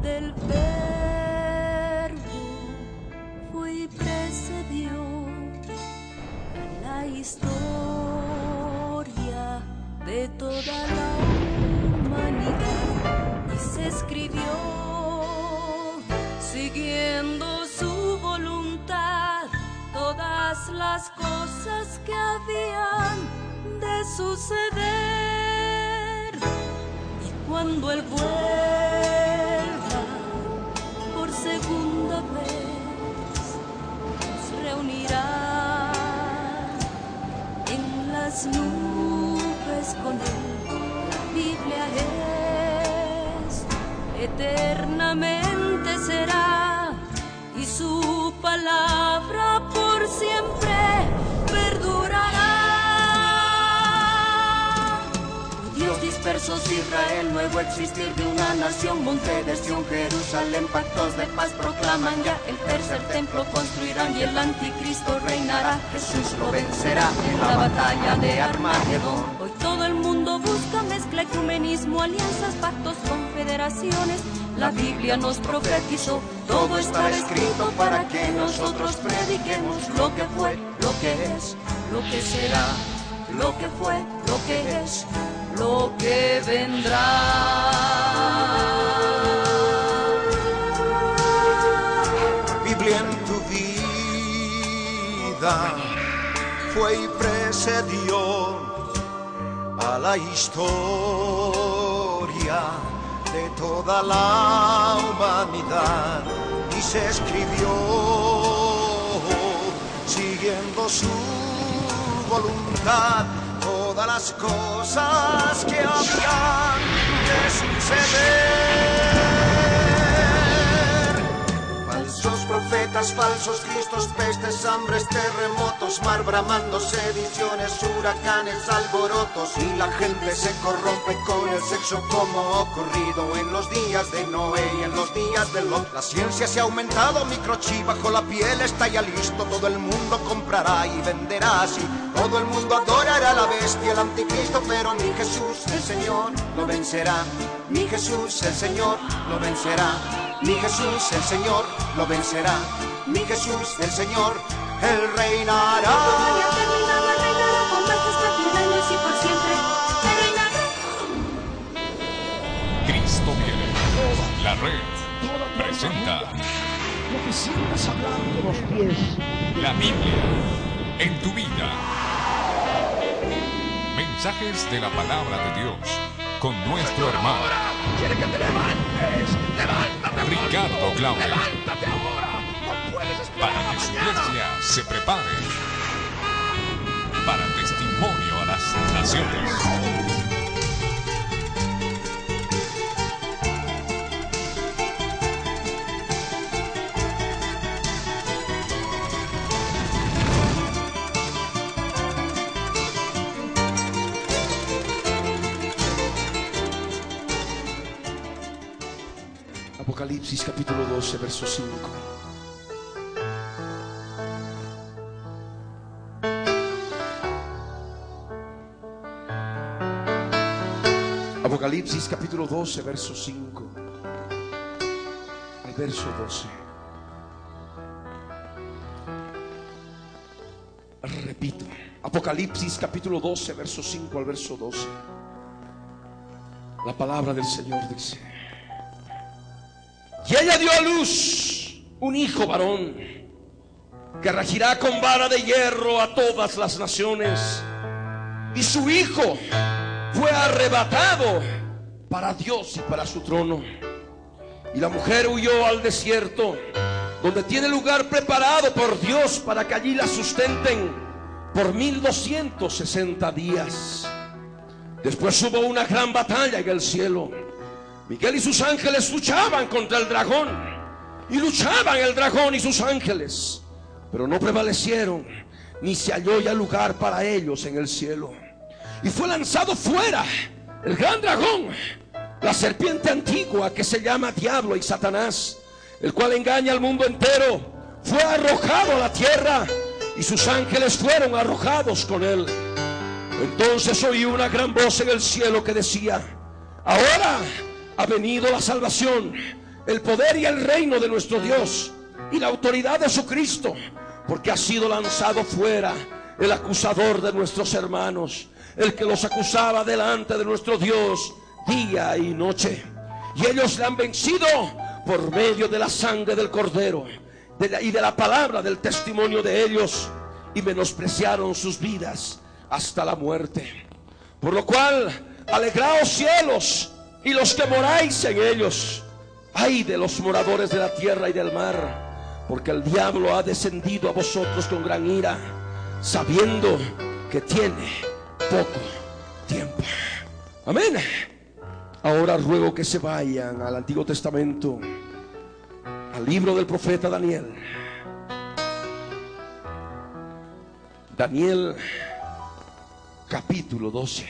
del Verbo fue y precedió la historia de toda la humanidad y se escribió siguiendo su voluntad todas las cosas que habían de suceder. Y cuando Él vuelva por segunda vez, nos reunirá en las nubes con Él. La Biblia es eternamente será, y su palabra por siempre perdurará. Dios dispersos Israel, nuevo existir de una nación, monte de Sión, Jerusalén, pactos de paz proclaman ya, el tercer templo construirán y el anticristo reinará. Jesús lo vencerá en la batalla de Armagedón. Hoy todo el mundo busca mezcla, ecumenismo, alianzas, pactos, confederaciones. La Biblia nos profetizó, todo está escrito para que nosotros prediquemos lo que fue, lo que es, lo que será, lo que fue, lo que es, lo que vendrá. Biblia en tu vida fue y precedió a la historia de toda la humanidad y se escribió siguiendo su voluntad todas las cosas que habían de suceder. Falsos profetas, falsos cristos, pestes, hambres, terremotos, mar bramando, sediciones, huracanes, alborotos, y la gente se corrompe con el sexo como ocurrido en los días de Noé y en los días de Lot. La ciencia se ha aumentado, microchip bajo la piel está ya listo, todo el mundo comprará y venderá así, todo el mundo adorará a la bestia, el anticristo, pero mi Jesús, el Señor, lo vencerá. Mi Jesús, el Señor, lo vencerá. Mi Jesús, el Señor, lo vencerá. Mi Jesús, el Señor, Él reinará. Reinará con majestad y años y por siempre. Él reinará. Cristo viene. La red presenta Lo que sientas hablando los pies. la Biblia en tu vida. Mensajes de la palabra de Dios con nuestro hermano Quiere que te levantes. Levántate. Ricardo Claudio, Levántate ahora. No puedes esperar para que su iglesia se prepare para testimonio a las naciones. Apocalipsis capítulo 12, verso 5. Apocalipsis capítulo 12, verso 5 al verso 12. Repito, Apocalipsis capítulo 12, verso 5 al verso 12. La palabra del Señor dice: y ella dio a luz un hijo varón, que regirá con vara de hierro a todas las naciones, y su hijo fue arrebatado para Dios y para su trono. Y la mujer huyó al desierto, donde tiene lugar preparado por Dios para que allí la sustenten por 1260 días. Después hubo una gran batalla en el cielo. Miguel y sus ángeles luchaban contra el dragón, y luchaban el dragón y sus ángeles, pero no prevalecieron, ni se halló ya lugar para ellos en el cielo. Y fue lanzado fuera el gran dragón, la serpiente antigua, que se llama Diablo y Satanás, el cual engaña al mundo entero. Fue arrojado a la tierra, y sus ángeles fueron arrojados con él. Entonces oí una gran voz en el cielo que decía: ahora ha venido la salvación el poder y el reino de nuestro Dios y la autoridad de su Cristo, porque ha sido lanzado fuera el acusador de nuestros hermanos, el que los acusaba delante de nuestro Dios día y noche. Y ellos le han vencido por medio de la sangre del Cordero y de la palabra del testimonio de ellos, y menospreciaron sus vidas hasta la muerte. Por lo cual, alegraos cielos y los que moráis en ellos. Ay de los moradores de la tierra y del mar, porque el diablo ha descendido a vosotros con gran ira, sabiendo que tiene poco tiempo. Amén. Ahora ruego que se vayan al Antiguo Testamento, al libro del profeta Daniel. Daniel capítulo 12.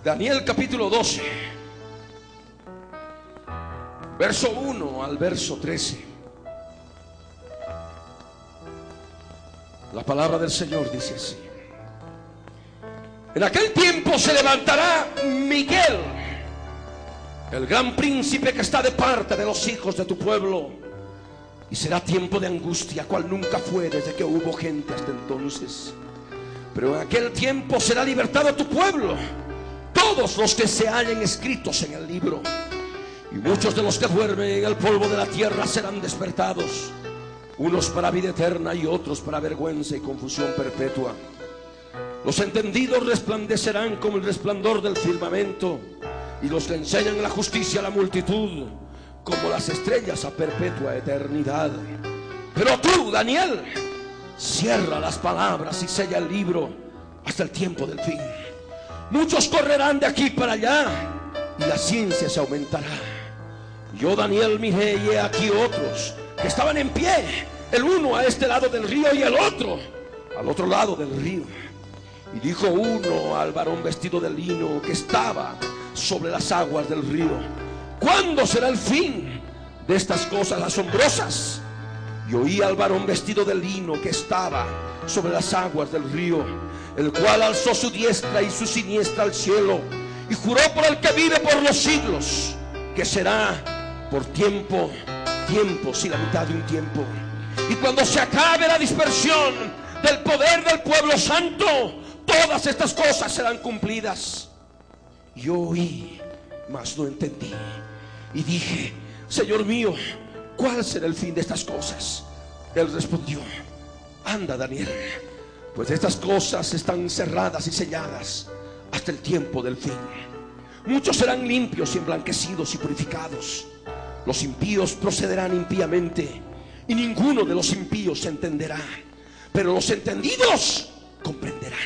Daniel capítulo 12, verso 1 al verso 13. La palabra del Señor dice así: en aquel tiempo se levantará Miguel, el gran príncipe que está de parte de los hijos de tu pueblo, y será tiempo de angustia, cual nunca fue desde que hubo gente hasta entonces. Pero en aquel tiempo será libertado tu pueblo, todos los que se hallen escritos en el libro, y muchos de los que duermen en el polvo de la tierra serán despertados, unos para vida eterna y otros para vergüenza y confusión perpetua. Los entendidos resplandecerán como el resplandor del firmamento, y los que enseñan la justicia a la multitud como las estrellas a perpetua eternidad. Pero tú, Daniel, cierra las palabras y sella el libro hasta el tiempo del fin. Muchos correrán de aquí para allá, y la ciencia se aumentará. Yo, Daniel, miré, y he aquí otros que estaban en pie, el uno a este lado del río y el otro al otro lado del río. Y dijo uno al varón vestido de lino que estaba sobre las aguas del río: ¿cuándo será el fin de estas cosas asombrosas? Y oí al varón vestido de lino que estaba sobre las aguas del río, el cual alzó su diestra y su siniestra al cielo, y juró por el que vive por los siglos, que será por tiempos y la mitad de un tiempo. Y cuando se acabe la dispersión del poder del pueblo santo, todas estas cosas serán cumplidas. Yo oí, mas no entendí, y dije: Señor mío, ¿cuál será el fin de estas cosas? Él respondió: anda, Daniel, pues estas cosas están cerradas y selladas hasta el tiempo del fin. Muchos serán limpios y emblanquecidos y purificados. Los impíos procederán impíamente, y ninguno de los impíos se entenderá, pero los entendidos comprenderán.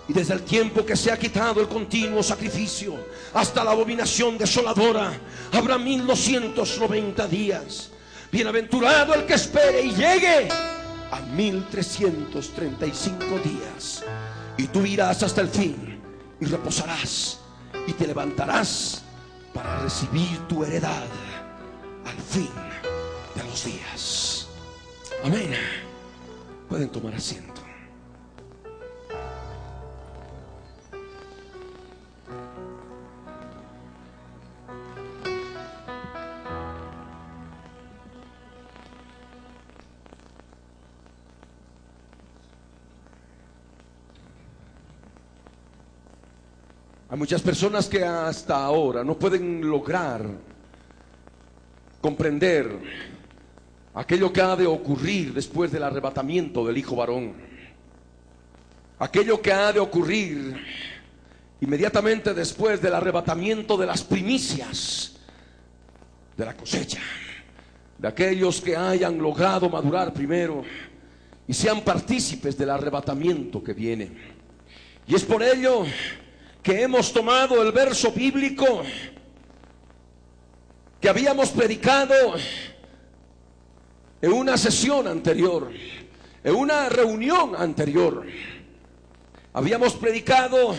Y desde el tiempo que se ha quitado el continuo sacrificio hasta la abominación desoladora, habrá 1290 días. Bienaventurado el que espere y llegue a 1335 días. Y tú irás hasta el fin y reposarás, y te levantarás para recibir tu heredad al fin de los días. Amén. Pueden tomar asiento. Hay muchas personas que hasta ahora no pueden lograr comprender aquello que ha de ocurrir después del arrebatamiento del hijo varón, aquello que ha de ocurrir inmediatamente después del arrebatamiento de las primicias de la cosecha, de aquellos que hayan logrado madurar primero y sean partícipes del arrebatamiento que viene. Y es por ello que hemos tomado el verso bíblico que habíamos predicado en una sesión anterior, en una reunión anterior. Habíamos predicado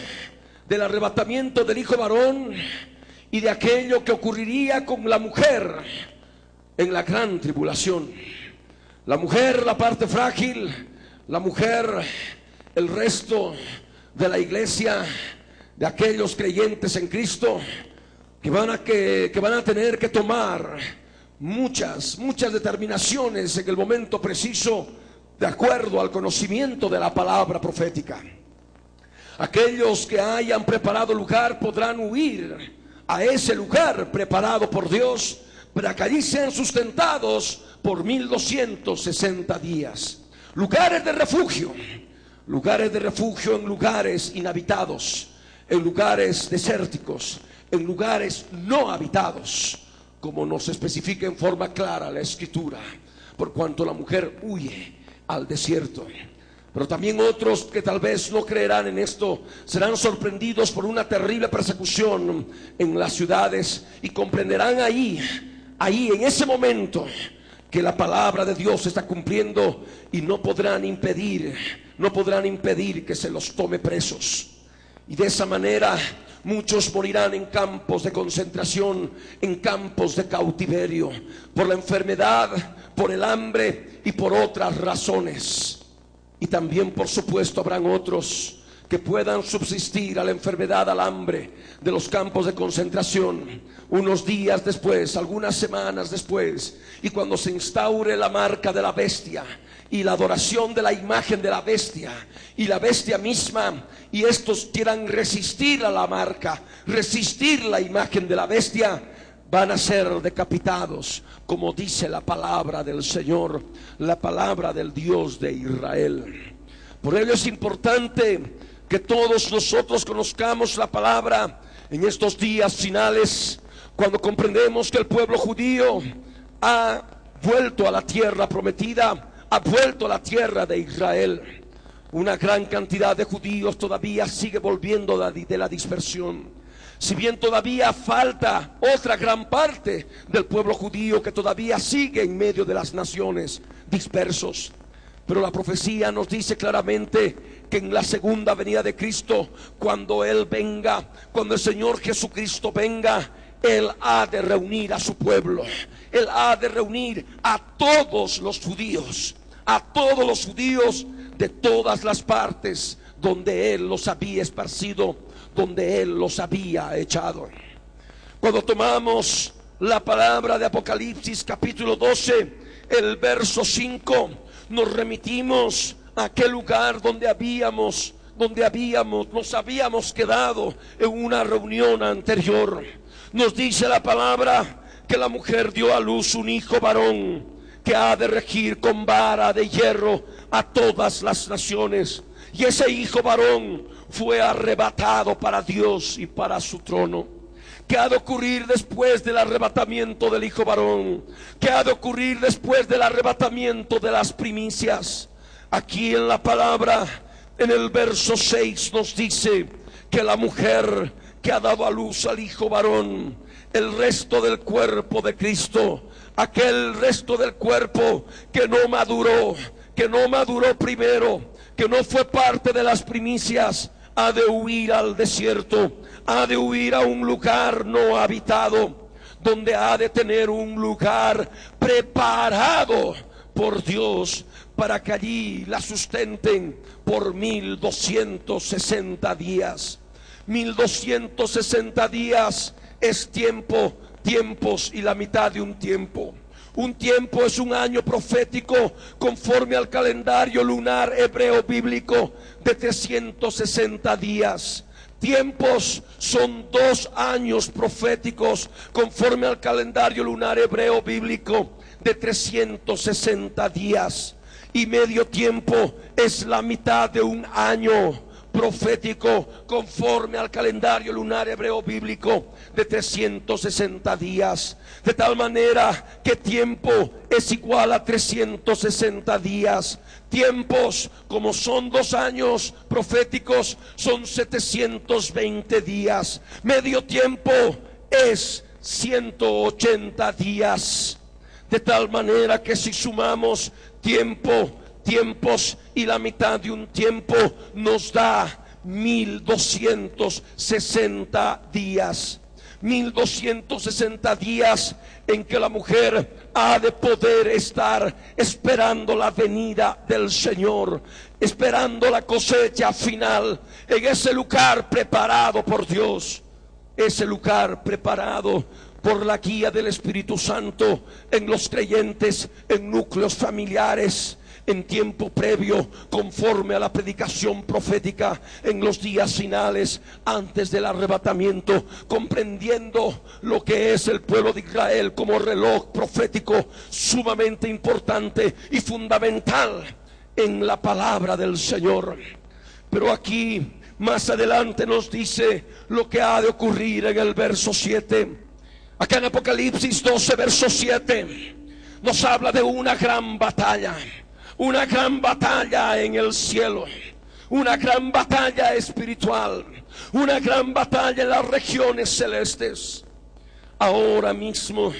del arrebatamiento del hijo varón y de aquello que ocurriría con la mujer en la gran tribulación. La mujer, la parte frágil, la mujer, el resto de la iglesia, de aquellos creyentes en Cristo, que van a tener que tomar muchas determinaciones en el momento preciso, de acuerdo al conocimiento de la palabra profética. Aquellos que hayan preparado lugar podrán huir a ese lugar preparado por Dios, para que allí sean sustentados por 1260 días. Lugares de refugio en lugares inhabitados, en lugares desérticos, en lugares no habitados, como nos especifica en forma clara la Escritura, por cuanto la mujer huye al desierto. Pero también otros que tal vez no creerán en esto serán sorprendidos por una terrible persecución en las ciudades, y comprenderán ahí en ese momento que la palabra de Dios se está cumpliendo, y no podrán impedir que se los tome presos. Y de esa manera muchos morirán en campos de concentración, en campos de cautiverio, por la enfermedad, por el hambre y por otras razones. Y también, por supuesto, habrán otros que puedan subsistir a la enfermedad, al hambre de los campos de concentración, unos días después, algunas semanas después, y cuando se instaure la marca de la bestia y la adoración de la imagen de la bestia y la bestia misma, y estos quieran resistir a la marca, resistir la imagen de la bestia, van a ser decapitados, como dice la palabra del Señor, la palabra del Dios de Israel. Por ello es importante que todos nosotros conozcamos la palabra en estos días finales, cuando comprendemos que el pueblo judío ha vuelto a la tierra prometida, ha vuelto a la tierra de Israel. Una gran cantidad de judíos todavía sigue volviendo de la dispersión. Si bien todavía falta otra gran parte del pueblo judío que todavía sigue en medio de las naciones dispersos. Pero la profecía nos dice claramente que en la segunda venida de Cristo, cuando Él venga, cuando el Señor Jesucristo venga, Él ha de reunir a su pueblo. Él ha de reunir a todos los judíos de todas las partes donde Él los había esparcido, donde Él los había echado. Cuando tomamos la palabra de Apocalipsis capítulo 12, el verso 5, nos remitimos a aquel lugar donde nos habíamos quedado en una reunión anterior. Nos dice la palabra que la mujer dio a luz un hijo varón, que ha de regir con vara de hierro a todas las naciones. Y ese hijo varón fue arrebatado para Dios y para su trono. ¿Qué ha de ocurrir después del arrebatamiento del hijo varón? ¿Qué ha de ocurrir después del arrebatamiento de las primicias? Aquí en la palabra, en el verso 6, nos dice que la mujer que ha dado a luz al hijo varón, el resto del cuerpo de Cristo, aquel resto del cuerpo que no maduró primero, que no fue parte de las primicias, ha de huir al desierto, ha de huir a un lugar no habitado, donde ha de tener un lugar preparado por Dios, para que allí la sustenten por 1260 días. 1260 días es tiempos y la mitad de un tiempo. Un tiempo es un año profético conforme al calendario lunar hebreo bíblico de 360 días. Tiempos son 2 años proféticos conforme al calendario lunar hebreo bíblico de 360 días. Y medio tiempo es la mitad de un año profético conforme al calendario lunar hebreo bíblico de 360 días. De tal manera que tiempo es igual a 360 días. Tiempos, como son 2 años proféticos, son 720 días. Medio tiempo es 180 días. De tal manera que si sumamos tiempos y la mitad de un tiempo, nos da 1260 días. 1260 días en que la mujer ha de poder estar esperando la venida del Señor, esperando la cosecha final en ese lugar preparado por Dios, ese lugar preparado por la guía del Espíritu Santo en los creyentes, en núcleos familiares, en tiempo previo, conforme a la predicación profética en los días finales, antes del arrebatamiento, comprendiendo lo que es el pueblo de Israel como reloj profético sumamente importante y fundamental en la palabra del Señor. Pero aquí más adelante nos dice lo que ha de ocurrir en el verso 7. Acá en Apocalipsis 12, verso 7, nos habla de una gran batalla. Una gran batalla en el cielo, una gran batalla espiritual, una gran batalla en las regiones celestes. Ahora mismo,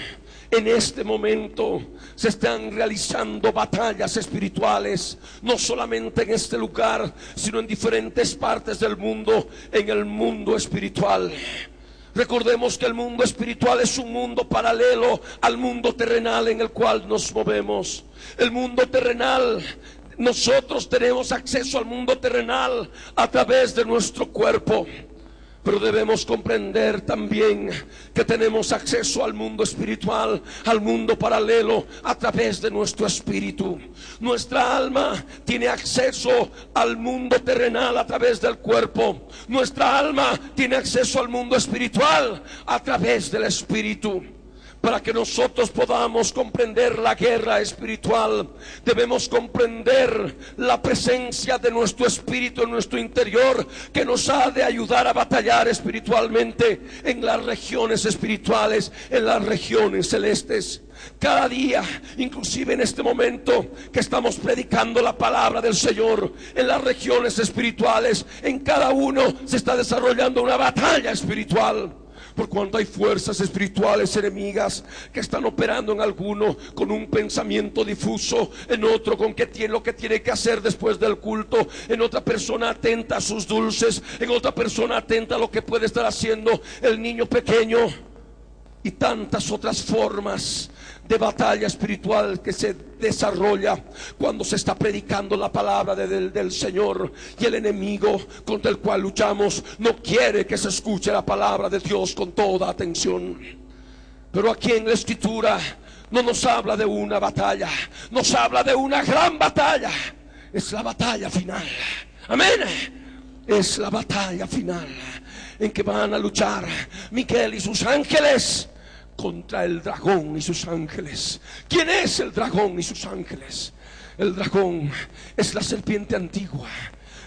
en este momento, se están realizando batallas espirituales, no solamente en este lugar, sino en diferentes partes del mundo, en el mundo espiritual. Recordemos que el mundo espiritual es un mundo paralelo al mundo terrenal en el cual nos movemos. El mundo terrenal, nosotros tenemos acceso al mundo terrenal a través de nuestro cuerpo. Pero debemos comprender también que tenemos acceso al mundo espiritual, al mundo paralelo, a través de nuestro espíritu. Nuestra alma tiene acceso al mundo terrenal a través del cuerpo. Nuestra alma tiene acceso al mundo espiritual a través del espíritu. Para que nosotros podamos comprender la guerra espiritual, debemos comprender la presencia de nuestro espíritu en nuestro interior, que nos ha de ayudar a batallar espiritualmente en las regiones espirituales, en las regiones celestes. Cada día, inclusive en este momento que estamos predicando la palabra del Señor, en las regiones espirituales, en cada uno se está desarrollando una batalla espiritual. Por cuanto hay fuerzas espirituales enemigas que están operando en alguno con un pensamiento difuso, en otro con lo que tiene que hacer después del culto, en otra persona atenta a sus dulces, en otra persona atenta a lo que puede estar haciendo el niño pequeño, y tantas otras formas de batalla espiritual que se desarrolla cuando se está predicando la palabra del Señor. Y el enemigo contra el cual luchamos no quiere que se escuche la palabra de Dios con toda atención. Pero aquí en la Escritura no nos habla de una batalla, nos habla de una gran batalla. Es la batalla final. Amén. Es la batalla final en que van a luchar Miguel y sus ángeles contra el dragón y sus ángeles. ¿Quién es el dragón y sus ángeles? El dragón es la serpiente antigua,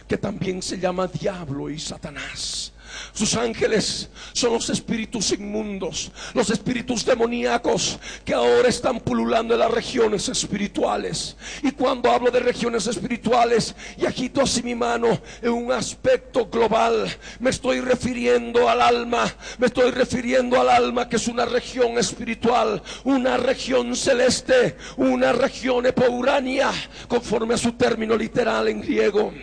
que también se llama Diablo y Satanás. Sus ángeles son los espíritus inmundos, los espíritus demoníacos que ahora están pululando en las regiones espirituales. Y cuando hablo de regiones espirituales y agito así mi mano en un aspecto global, me estoy refiriendo al alma. Me estoy refiriendo al alma, que es una región espiritual, una región celeste, una región epourania, conforme a su término literal en griego.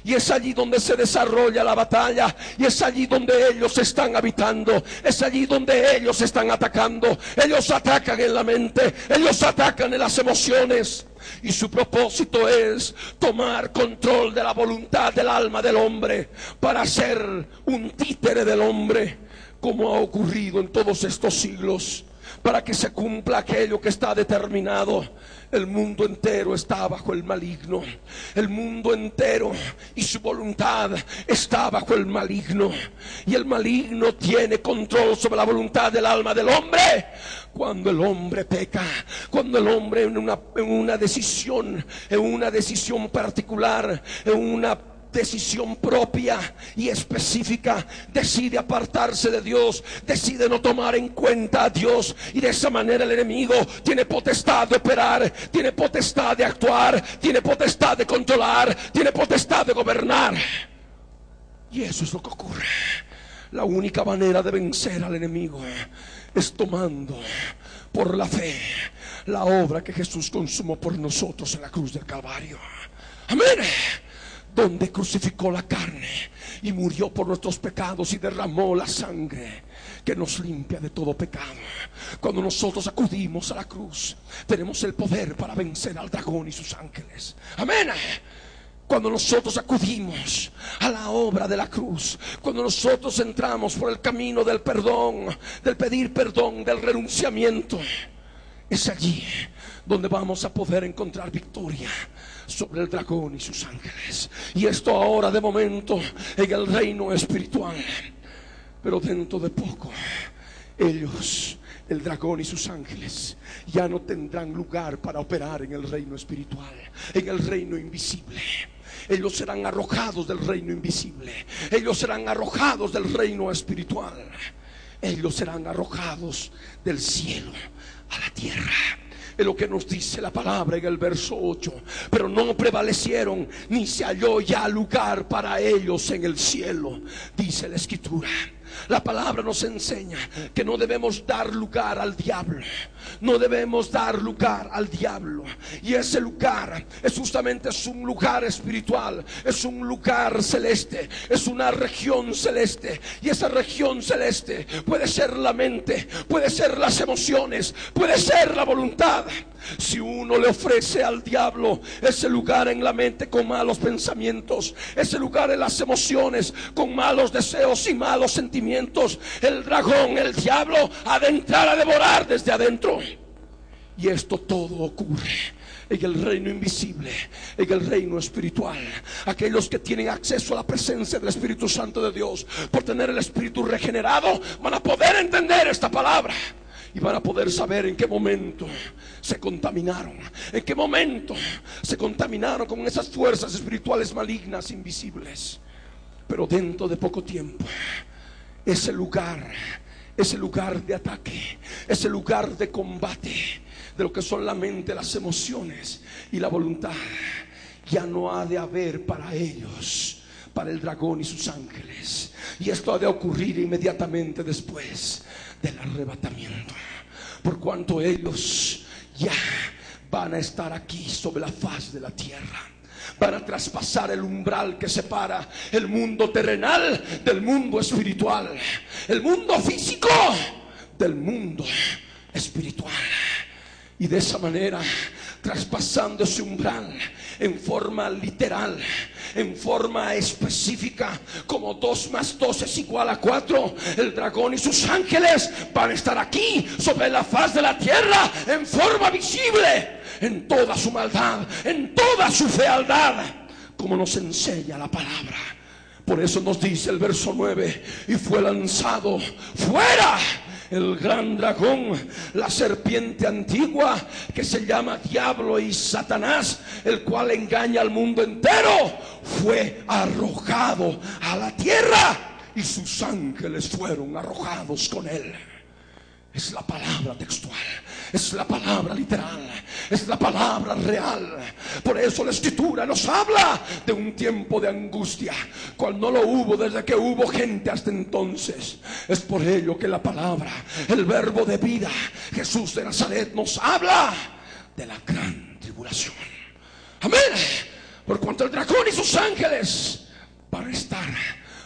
Y es allí donde se desarrolla la batalla. Y es allí donde ellos están habitando. Es allí donde ellos están atacando. Ellos atacan en la mente. Ellos atacan en las emociones. Y su propósito es tomar control de la voluntad del alma del hombre, para ser un títere del hombre, como ha ocurrido en todos estos siglos, para que se cumpla aquello que está determinado. El mundo entero está bajo el maligno. El mundo entero y su voluntad está bajo el maligno. Y el maligno tiene control sobre la voluntad del alma del hombre cuando el hombre peca, cuando el hombre en una decisión particular, en una decisión propia y específica, decide apartarse de Dios, decide no tomar en cuenta a Dios, y de esa manera el enemigo tiene potestad de operar, tiene potestad de actuar, tiene potestad de controlar, tiene potestad de gobernar. Y eso es lo que ocurre. La única manera de vencer al enemigo es tomando por la fe la obra que Jesús consumó por nosotros en la cruz del Calvario. Amén. donde crucificó la carne y murió por nuestros pecados y derramó la sangre que nos limpia de todo pecado. Cuando nosotros acudimos a la cruz, tenemos el poder para vencer al dragón y sus ángeles. Amén. Cuando nosotros acudimos a la obra de la cruz, cuando nosotros entramos por el camino del perdón, del pedir perdón, del renunciamiento, es allí donde vamos a poder encontrar victoria sobre el dragón y sus ángeles. Y esto ahora de momento en el reino espiritual, pero dentro de poco ellos, el dragón y sus ángeles, ya no tendrán lugar para operar en el reino espiritual, en el reino invisible. Ellos serán arrojados del reino invisible. Ellos serán arrojados del reino espiritual. Ellos serán arrojados del cielo a la tierra. Es lo que nos dice la palabra en el verso 8. Pero no prevalecieron, ni se halló ya lugar para ellos en el cielo, dice la escritura. La palabra nos enseña que no debemos dar lugar al diablo. No debemos dar lugar al diablo. Y ese lugar es justamente un lugar espiritual. Es un lugar celeste. Es una región celeste. Y esa región celeste puede ser la mente, puede ser las emociones, puede ser la voluntad. Si uno le ofrece al diablo ese lugar en la mente con malos pensamientos, ese lugar en las emociones con malos deseos y malos sentimientos, el dragón, el diablo, ha de entrar a devorar desde adentro. Y esto todo ocurre en el reino invisible, en el reino espiritual. Aquellos que tienen acceso a la presencia del Espíritu Santo de Dios, por tener el espíritu regenerado, van a poder entender esta palabra. Y van a poder saber en qué momento se contaminaron, en qué momento se contaminaron con esas fuerzas espirituales malignas, invisibles. Pero dentro de poco tiempo, ese lugar de ataque, ese lugar de combate, de lo que son la mente, las emociones y la voluntad, ya no ha de haber para ellos, para el dragón y sus ángeles. Y esto ha de ocurrir inmediatamente después del arrebatamiento, por cuanto ellos ya van a estar aquí sobre la faz de la tierra. Van a traspasar el umbral que separa el mundo terrenal del mundo espiritual, el mundo físico del mundo espiritual. Y de esa manera, traspasando ese umbral en forma literal, en forma específica, como 2 más 2 es igual a 4, el dragón y sus ángeles van a estar aquí sobre la faz de la tierra en forma visible, en toda su maldad, en toda su fealdad, como nos enseña la palabra. Por eso nos dice el verso 9: y fue lanzado fuera el gran dragón, la serpiente antigua, que se llama Diablo y Satanás, el cual engaña al mundo entero. Fue arrojado a la tierra y sus ángeles fueron arrojados con él. Es la palabra textual, es la palabra literal, es la palabra real. Por eso la escritura nos habla de un tiempo de angustia, cual no lo hubo desde que hubo gente hasta entonces. Es por ello que la palabra, el verbo de vida, Jesús de Nazaret, nos habla de la gran tribulación. Amén. Por cuanto el dragón y sus ángeles van a estar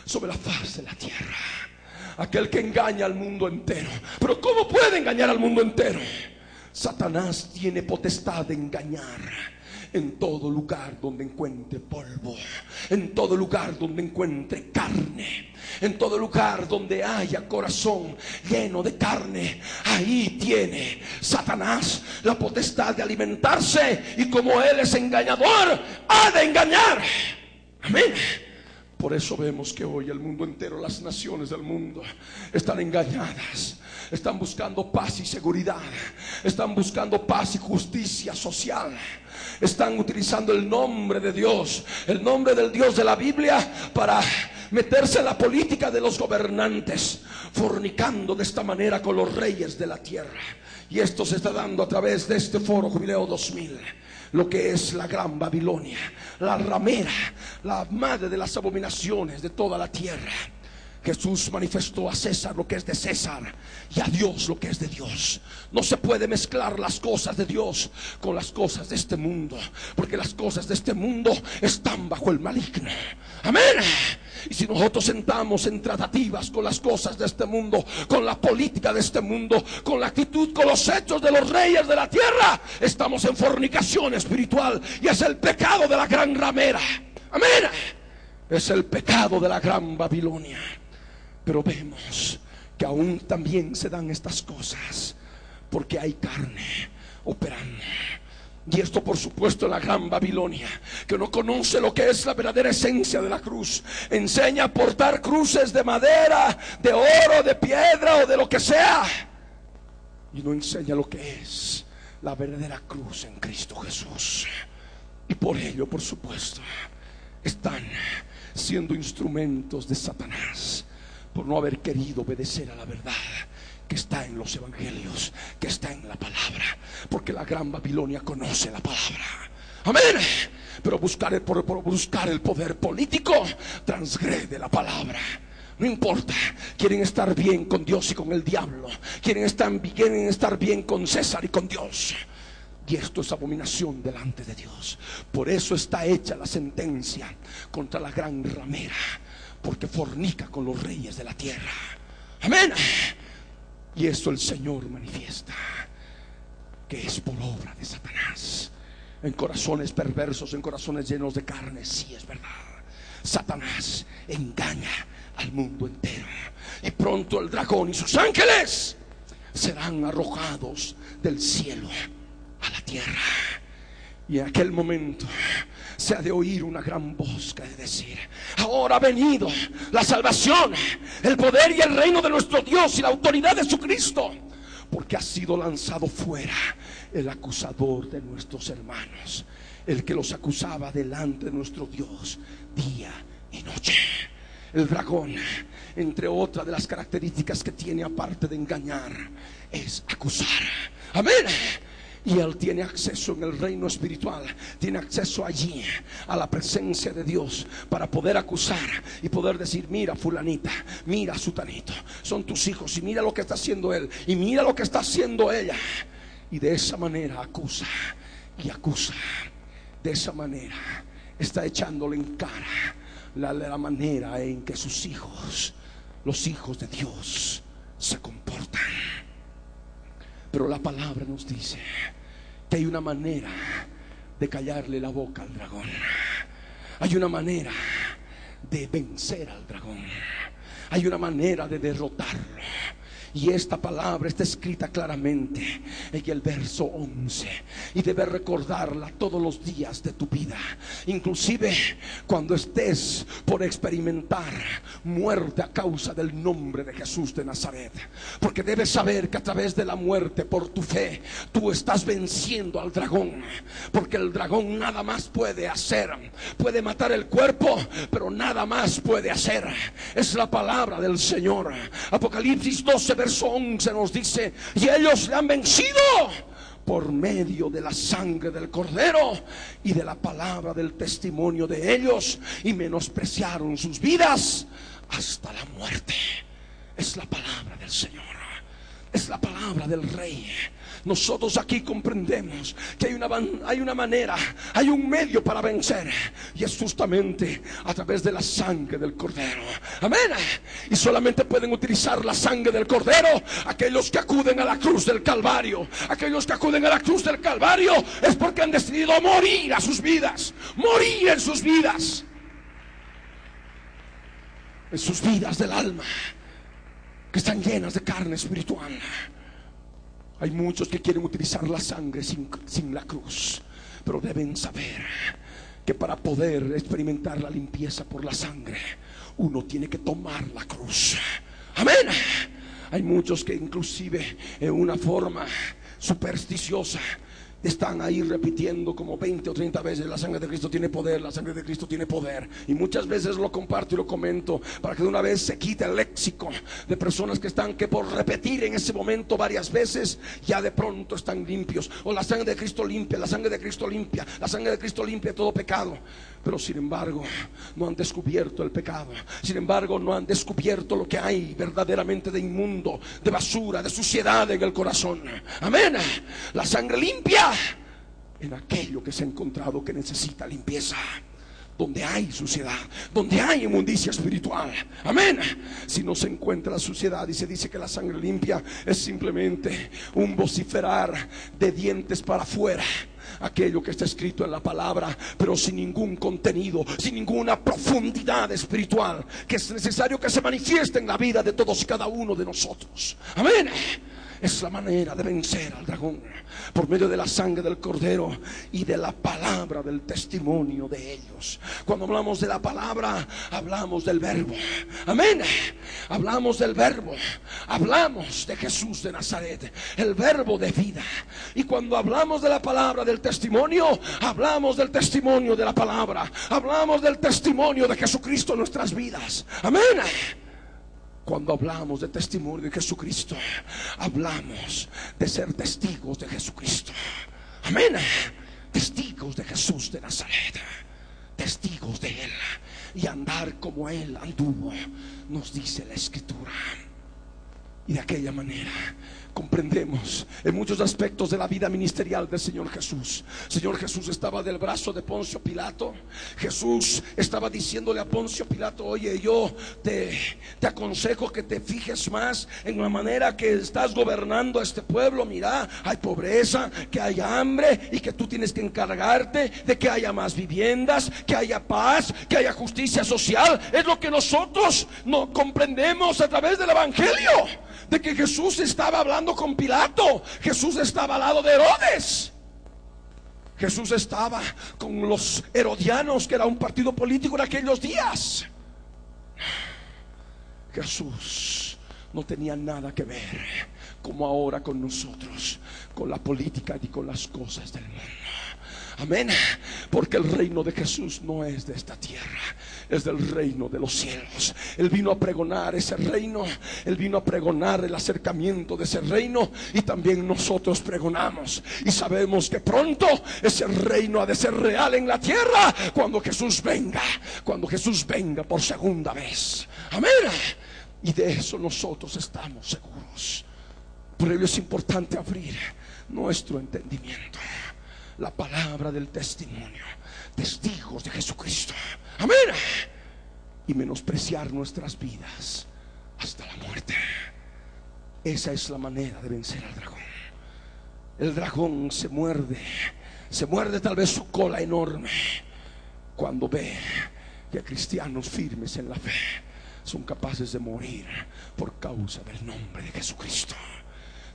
sobre la faz de la tierra. Aquel que engaña al mundo entero. Pero ¿cómo puede engañar al mundo entero? Satanás tiene potestad de engañar en todo lugar donde encuentre polvo, en todo lugar donde encuentre carne, en todo lugar donde haya corazón lleno de carne. Ahí tiene Satanás la potestad de alimentarse, y como él es engañador, ha de engañar. Amén. Por eso vemos que hoy el mundo entero, las naciones del mundo, están engañadas. Están buscando paz y seguridad. Están buscando paz y justicia social. Están utilizando el nombre de Dios, el nombre del Dios de la Biblia, para meterse en la política de los gobernantes, fornicando de esta manera con los reyes de la tierra. Y esto se está dando a través de este Foro Jubileo 2000. Lo que es la gran Babilonia, la ramera, la madre de las abominaciones de toda la tierra. Jesús manifestó a César lo que es de César y a Dios lo que es de Dios. No se puede mezclar las cosas de Dios con las cosas de este mundo, porque las cosas de este mundo están bajo el maligno. Amén. Y si nosotros entramos en tratativas con las cosas de este mundo, con la política de este mundo, con la actitud, con los hechos de los reyes de la tierra, estamos en fornicación espiritual, y es el pecado de la gran ramera. Amén. Es el pecado de la gran Babilonia. Pero vemos que aún también se dan estas cosas porque hay carne operando. Y esto, por supuesto, en la gran Babilonia, que no conoce lo que es la verdadera esencia de la cruz, enseña a portar cruces de madera, de oro, de piedra o de lo que sea, y no enseña lo que es la verdadera cruz en Cristo Jesús. Y por ello, por supuesto, están siendo instrumentos de Satanás, por no haber querido obedecer a la verdad que está en los evangelios, que está en la palabra, porque la gran Babilonia conoce la palabra. Amén. Pero buscar el poder político transgrede la palabra. No importa, quieren estar bien con Dios y con el diablo, quieren estar bien con César y con Dios. Y esto es abominación delante de Dios. Por eso está hecha la sentencia contra la gran ramera, porque fornica con los reyes de la tierra. Amén. Y esto el Señor manifiesta que es por obra de Satanás, en corazones perversos, en corazones llenos de carne. Sí, es verdad. Satanás engaña al mundo entero, y pronto el dragón y sus ángeles serán arrojados del cielo a la tierra. Y en aquel momento se ha de oír una gran voz que ha de decir: ahora ha venido la salvación, el poder y el reino de nuestro Dios y la autoridad de su Cristo, porque ha sido lanzado fuera el acusador de nuestros hermanos, el que los acusaba delante de nuestro Dios día y noche. El dragón, entre otras de las características que tiene, aparte de engañar, es acusar. Amén. Y él tiene acceso en el reino espiritual, tiene acceso allí a la presencia de Dios para poder acusar y poder decir: mira fulanita, mira sutanito, son tus hijos, y mira lo que está haciendo él, y mira lo que está haciendo ella. Y de esa manera acusa y acusa. De esa manera está echándole en cara la manera en que sus hijos, los hijos de Dios, se comportan. Pero la palabra nos dice que hay una manera de callarle la boca al dragón. Hay una manera de vencer al dragón. Hay una manera de derrotarlo. Y esta palabra está escrita claramente en el verso 11, y debes recordarla todos los días de tu vida, inclusive cuando estés por experimentar muerte a causa del nombre de Jesús de Nazaret, porque debes saber que a través de la muerte por tu fe tú estás venciendo al dragón, porque el dragón nada más puede hacer, puede matar el cuerpo, pero nada más puede hacer. Es la palabra del Señor. Apocalipsis 12 verso 11 nos dice: y ellos le han vencido por medio de la sangre del Cordero y de la palabra del testimonio de ellos, y menospreciaron sus vidas hasta la muerte. Es la palabra del Señor, es la palabra del Rey. Nosotros aquí comprendemos que hay una manera, hay un medio para vencer, y es justamente a través de la sangre del Cordero. Amén. Y solamente pueden utilizar la sangre del Cordero aquellos que acuden a la cruz del Calvario. Aquellos que acuden a la cruz del Calvario es porque han decidido morir a sus vidas, morir en sus vidas del alma, que están llenas de carne espiritual. Hay muchos que quieren utilizar la sangre sin la cruz, pero deben saber que para poder experimentar la limpieza por la sangre, uno tiene que tomar la cruz. Amén. Hay muchos que inclusive en una forma supersticiosa están ahí repitiendo como 20 o 30 veces: la sangre de Cristo tiene poder, la sangre de Cristo tiene poder. Y muchas veces lo comparto y lo comento para que de una vez se quite el léxico de personas que están, que por repetir en ese momento varias veces, ya de pronto están limpios. O la sangre de Cristo limpia, la sangre de Cristo limpia, la sangre de Cristo limpia todo pecado. Pero sin embargo no han descubierto el pecado. Sin embargo no han descubierto lo que hay verdaderamente de inmundo, de basura, de suciedad en el corazón. Amén. La sangre limpia en aquello que se ha encontrado que necesita limpieza. Donde hay suciedad, donde hay inmundicia espiritual. Amén. Si no se encuentra la suciedad y se dice que la sangre limpia, es simplemente un vociferar de dientes para afuera aquello que está escrito en la palabra, pero sin ningún contenido, sin ninguna profundidad espiritual que es necesario que se manifieste en la vida de todos y cada uno de nosotros. Amén. Es la manera de vencer al dragón, por medio de la sangre del Cordero y de la palabra del testimonio de ellos. Cuando hablamos de la palabra, hablamos del verbo. Amén. Hablamos del verbo, hablamos de Jesús de Nazaret, el verbo de vida. Y cuando hablamos de la palabra del testimonio, hablamos del testimonio de la palabra, hablamos del testimonio de Jesucristo en nuestras vidas. Amén. Cuando hablamos de testimonio de Jesucristo, hablamos de ser testigos de Jesucristo. Amén. Testigos de Jesús de Nazaret, testigos de Él, y andar como Él anduvo, nos dice la Escritura. Y de aquella manera comprendemos en muchos aspectos de la vida ministerial del Señor Jesús. Señor Jesús estaba del brazo de Poncio Pilato. Jesús estaba diciéndole a Poncio Pilato: oye, yo te aconsejo que te fijes más en la manera que estás gobernando a este pueblo. Mira, hay pobreza, que hay hambre, y que tú tienes que encargarte de que haya más viviendas, que haya paz, que haya justicia social. Es lo que nosotros no comprendemos a través del Evangelio, de que Jesús estaba hablando con Pilato. Jesús estaba al lado de Herodes. Jesús estaba con los herodianos, que era un partido político en aquellos días. Jesús no tenía nada que ver, como ahora, con nosotros, con la política y con las cosas del mundo. Amén. Porque el reino de Jesús no es de esta tierra, es del reino de los cielos. Él vino a pregonar ese reino, Él vino a pregonar el acercamiento de ese reino, y también nosotros pregonamos. Y sabemos que pronto ese reino ha de ser real en la tierra cuando Jesús venga por segunda vez. Amén. Y de eso nosotros estamos seguros. Por ello es importante abrir nuestro entendimiento. La palabra del testimonio, testigos de Jesucristo. Amén. Y menospreciar nuestras vidas hasta la muerte. Esa es la manera de vencer al dragón. El dragón se muerde tal vez su cola enorme cuando ve que cristianos firmes en la fe son capaces de morir por causa del nombre de Jesucristo.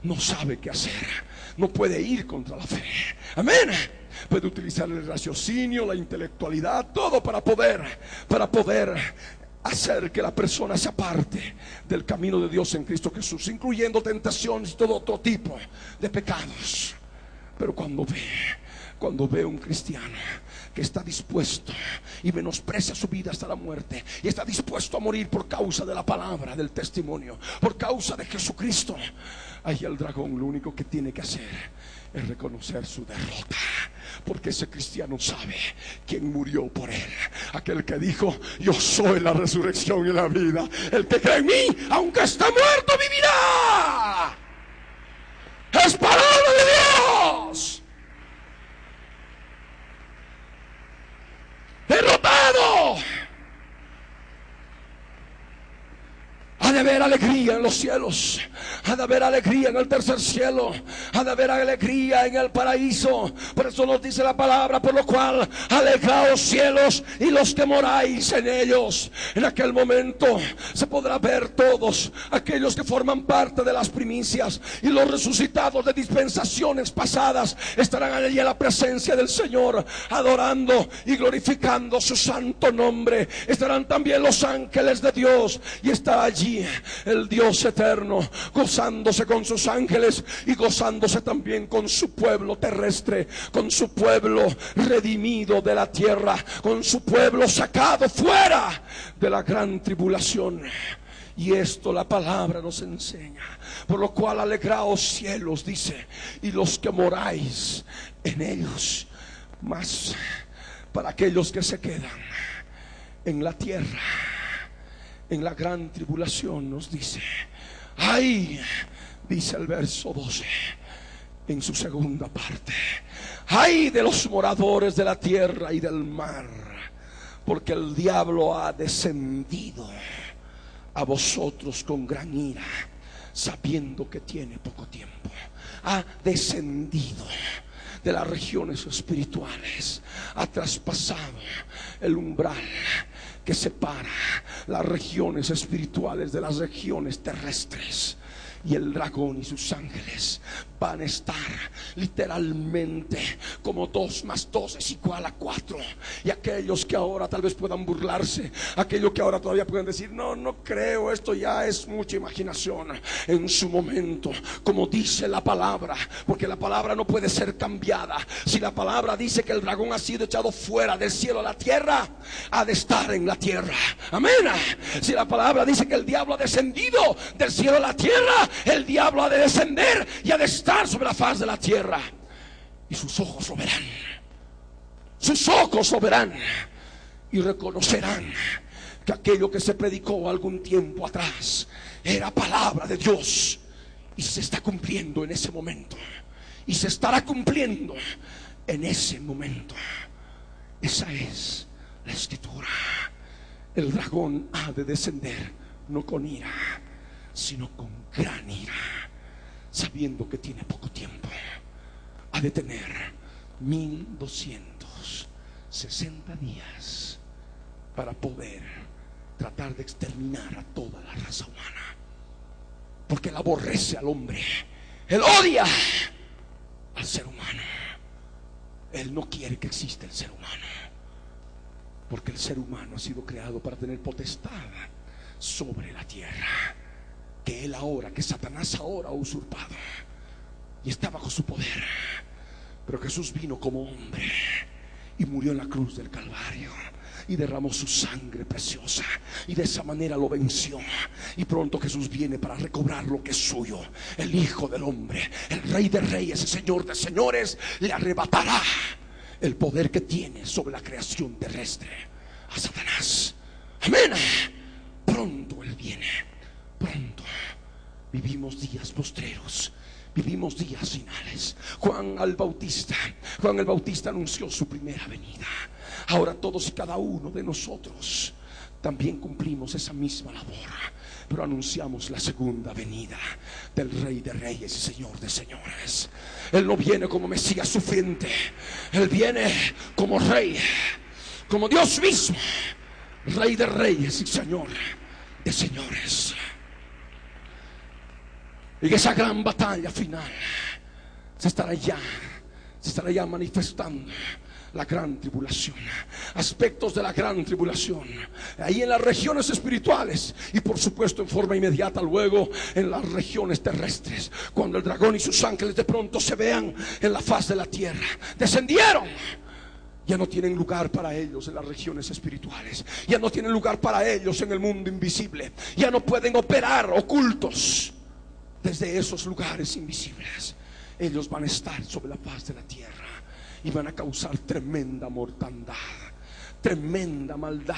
No sabe qué hacer, no puede ir contra la fe. Amén. Puede utilizar el raciocinio, la intelectualidad, todo para poder hacer que la persona se aparte del camino de Dios en Cristo Jesús, incluyendo tentaciones y todo otro tipo de pecados. Pero cuando ve un cristiano que está dispuesto y menosprecia su vida hasta la muerte, y está dispuesto a morir por causa de la palabra del testimonio, por causa de Jesucristo, ahí el dragón lo único que tiene que hacer es reconocer su derrota, porque ese cristiano sabe quién murió por él. Aquel que dijo: yo soy la resurrección y la vida, el que cree en mí, aunque está muerto, vivirá. Es palabra de Dios. Derrotado. Ha de haber alegría en los cielos, ha de haber alegría en el tercer cielo, ha de haber alegría en el paraíso. Por eso nos dice la palabra: por lo cual alegraos cielos y los que moráis en ellos. En aquel momento se podrá ver todos aquellos que forman parte de las primicias, y los resucitados de dispensaciones pasadas estarán allí en la presencia del Señor, adorando y glorificando su santo nombre. Estarán también los ángeles de Dios, y estará allí el Dios eterno, gozándose con sus ángeles y gozándose también con su pueblo terrestre, con su pueblo redimido de la tierra, con su pueblo sacado fuera de la gran tribulación. Y esto la palabra nos enseña. Por lo cual alegraos cielos, dice, y los que moráis en ellos. Mas para aquellos que se quedan en la tierra, en la gran tribulación, nos dice: ay, dice el verso 12 en su segunda parte: ay de los moradores de la tierra y del mar, porque el diablo ha descendido a vosotros con gran ira, sabiendo que tiene poco tiempo. Ha descendido de las regiones espirituales, ha traspasado el umbral que separa las regiones espirituales de las regiones terrestres. Y el dragón y sus ángeles van a estar literalmente como 2 más 2 es igual a 4. Y aquellos que ahora tal vez puedan burlarse, aquellos que ahora todavía pueden decir: no creo, esto ya es mucha imaginación. En su momento, como dice la palabra, porque la palabra no puede ser cambiada. Si la palabra dice que el dragón ha sido echado fuera del cielo a la tierra, ha de estar en la tierra. Amén. Si la palabra dice que el diablo ha descendido del cielo a la tierra, el diablo ha de descender y ha de estar sobre la faz de la tierra. Y sus ojos lo verán. Sus ojos lo verán y reconocerán que aquello que se predicó algún tiempo atrás era palabra de Dios, y se está cumpliendo en ese momento, y se estará cumpliendo en ese momento. Esa es la escritura. El dragón ha de descender, no con ira, sino con gran ira, sabiendo que tiene poco tiempo. Ha de tener 1260 días para poder tratar de exterminar a toda la raza humana, porque él aborrece al hombre, él odia al ser humano. Él no quiere que exista el ser humano, porque el ser humano ha sido creado para tener potestad sobre la tierra, que él ahora, que Satanás ahora ha usurpado y está bajo su poder. Pero Jesús vino como hombre y murió en la cruz del Calvario y derramó su sangre preciosa, y de esa manera lo venció. Y pronto Jesús viene para recobrar lo que es suyo. El Hijo del Hombre, el Rey de Reyes, el Señor de Señores, le arrebatará el poder que tiene sobre la creación terrestre a Satanás. Amén. Pronto Él viene, pronto. Vivimos días postreros, vivimos días finales. Juan el Bautista anunció su primera venida. Ahora todos y cada uno de nosotros también cumplimos esa misma labor, pero anunciamos la segunda venida del Rey de Reyes y Señor de Señores. Él no viene como Mesías sufriente, Él viene como Rey, como Dios mismo, Rey de Reyes y Señor de Señores. Y esa gran batalla final se estará ya manifestando la gran tribulación, aspectos de la gran tribulación ahí en las regiones espirituales, y por supuesto en forma inmediata luego en las regiones terrestres, cuando el dragón y sus ángeles de pronto se vean en la faz de la tierra. Descendieron. Ya no tienen lugar para ellos en las regiones espirituales, ya no tienen lugar para ellos en el mundo invisible, ya no pueden operar ocultos desde esos lugares invisibles. Ellos van a estar sobre la faz de la tierra y van a causar tremenda mortandad, tremenda maldad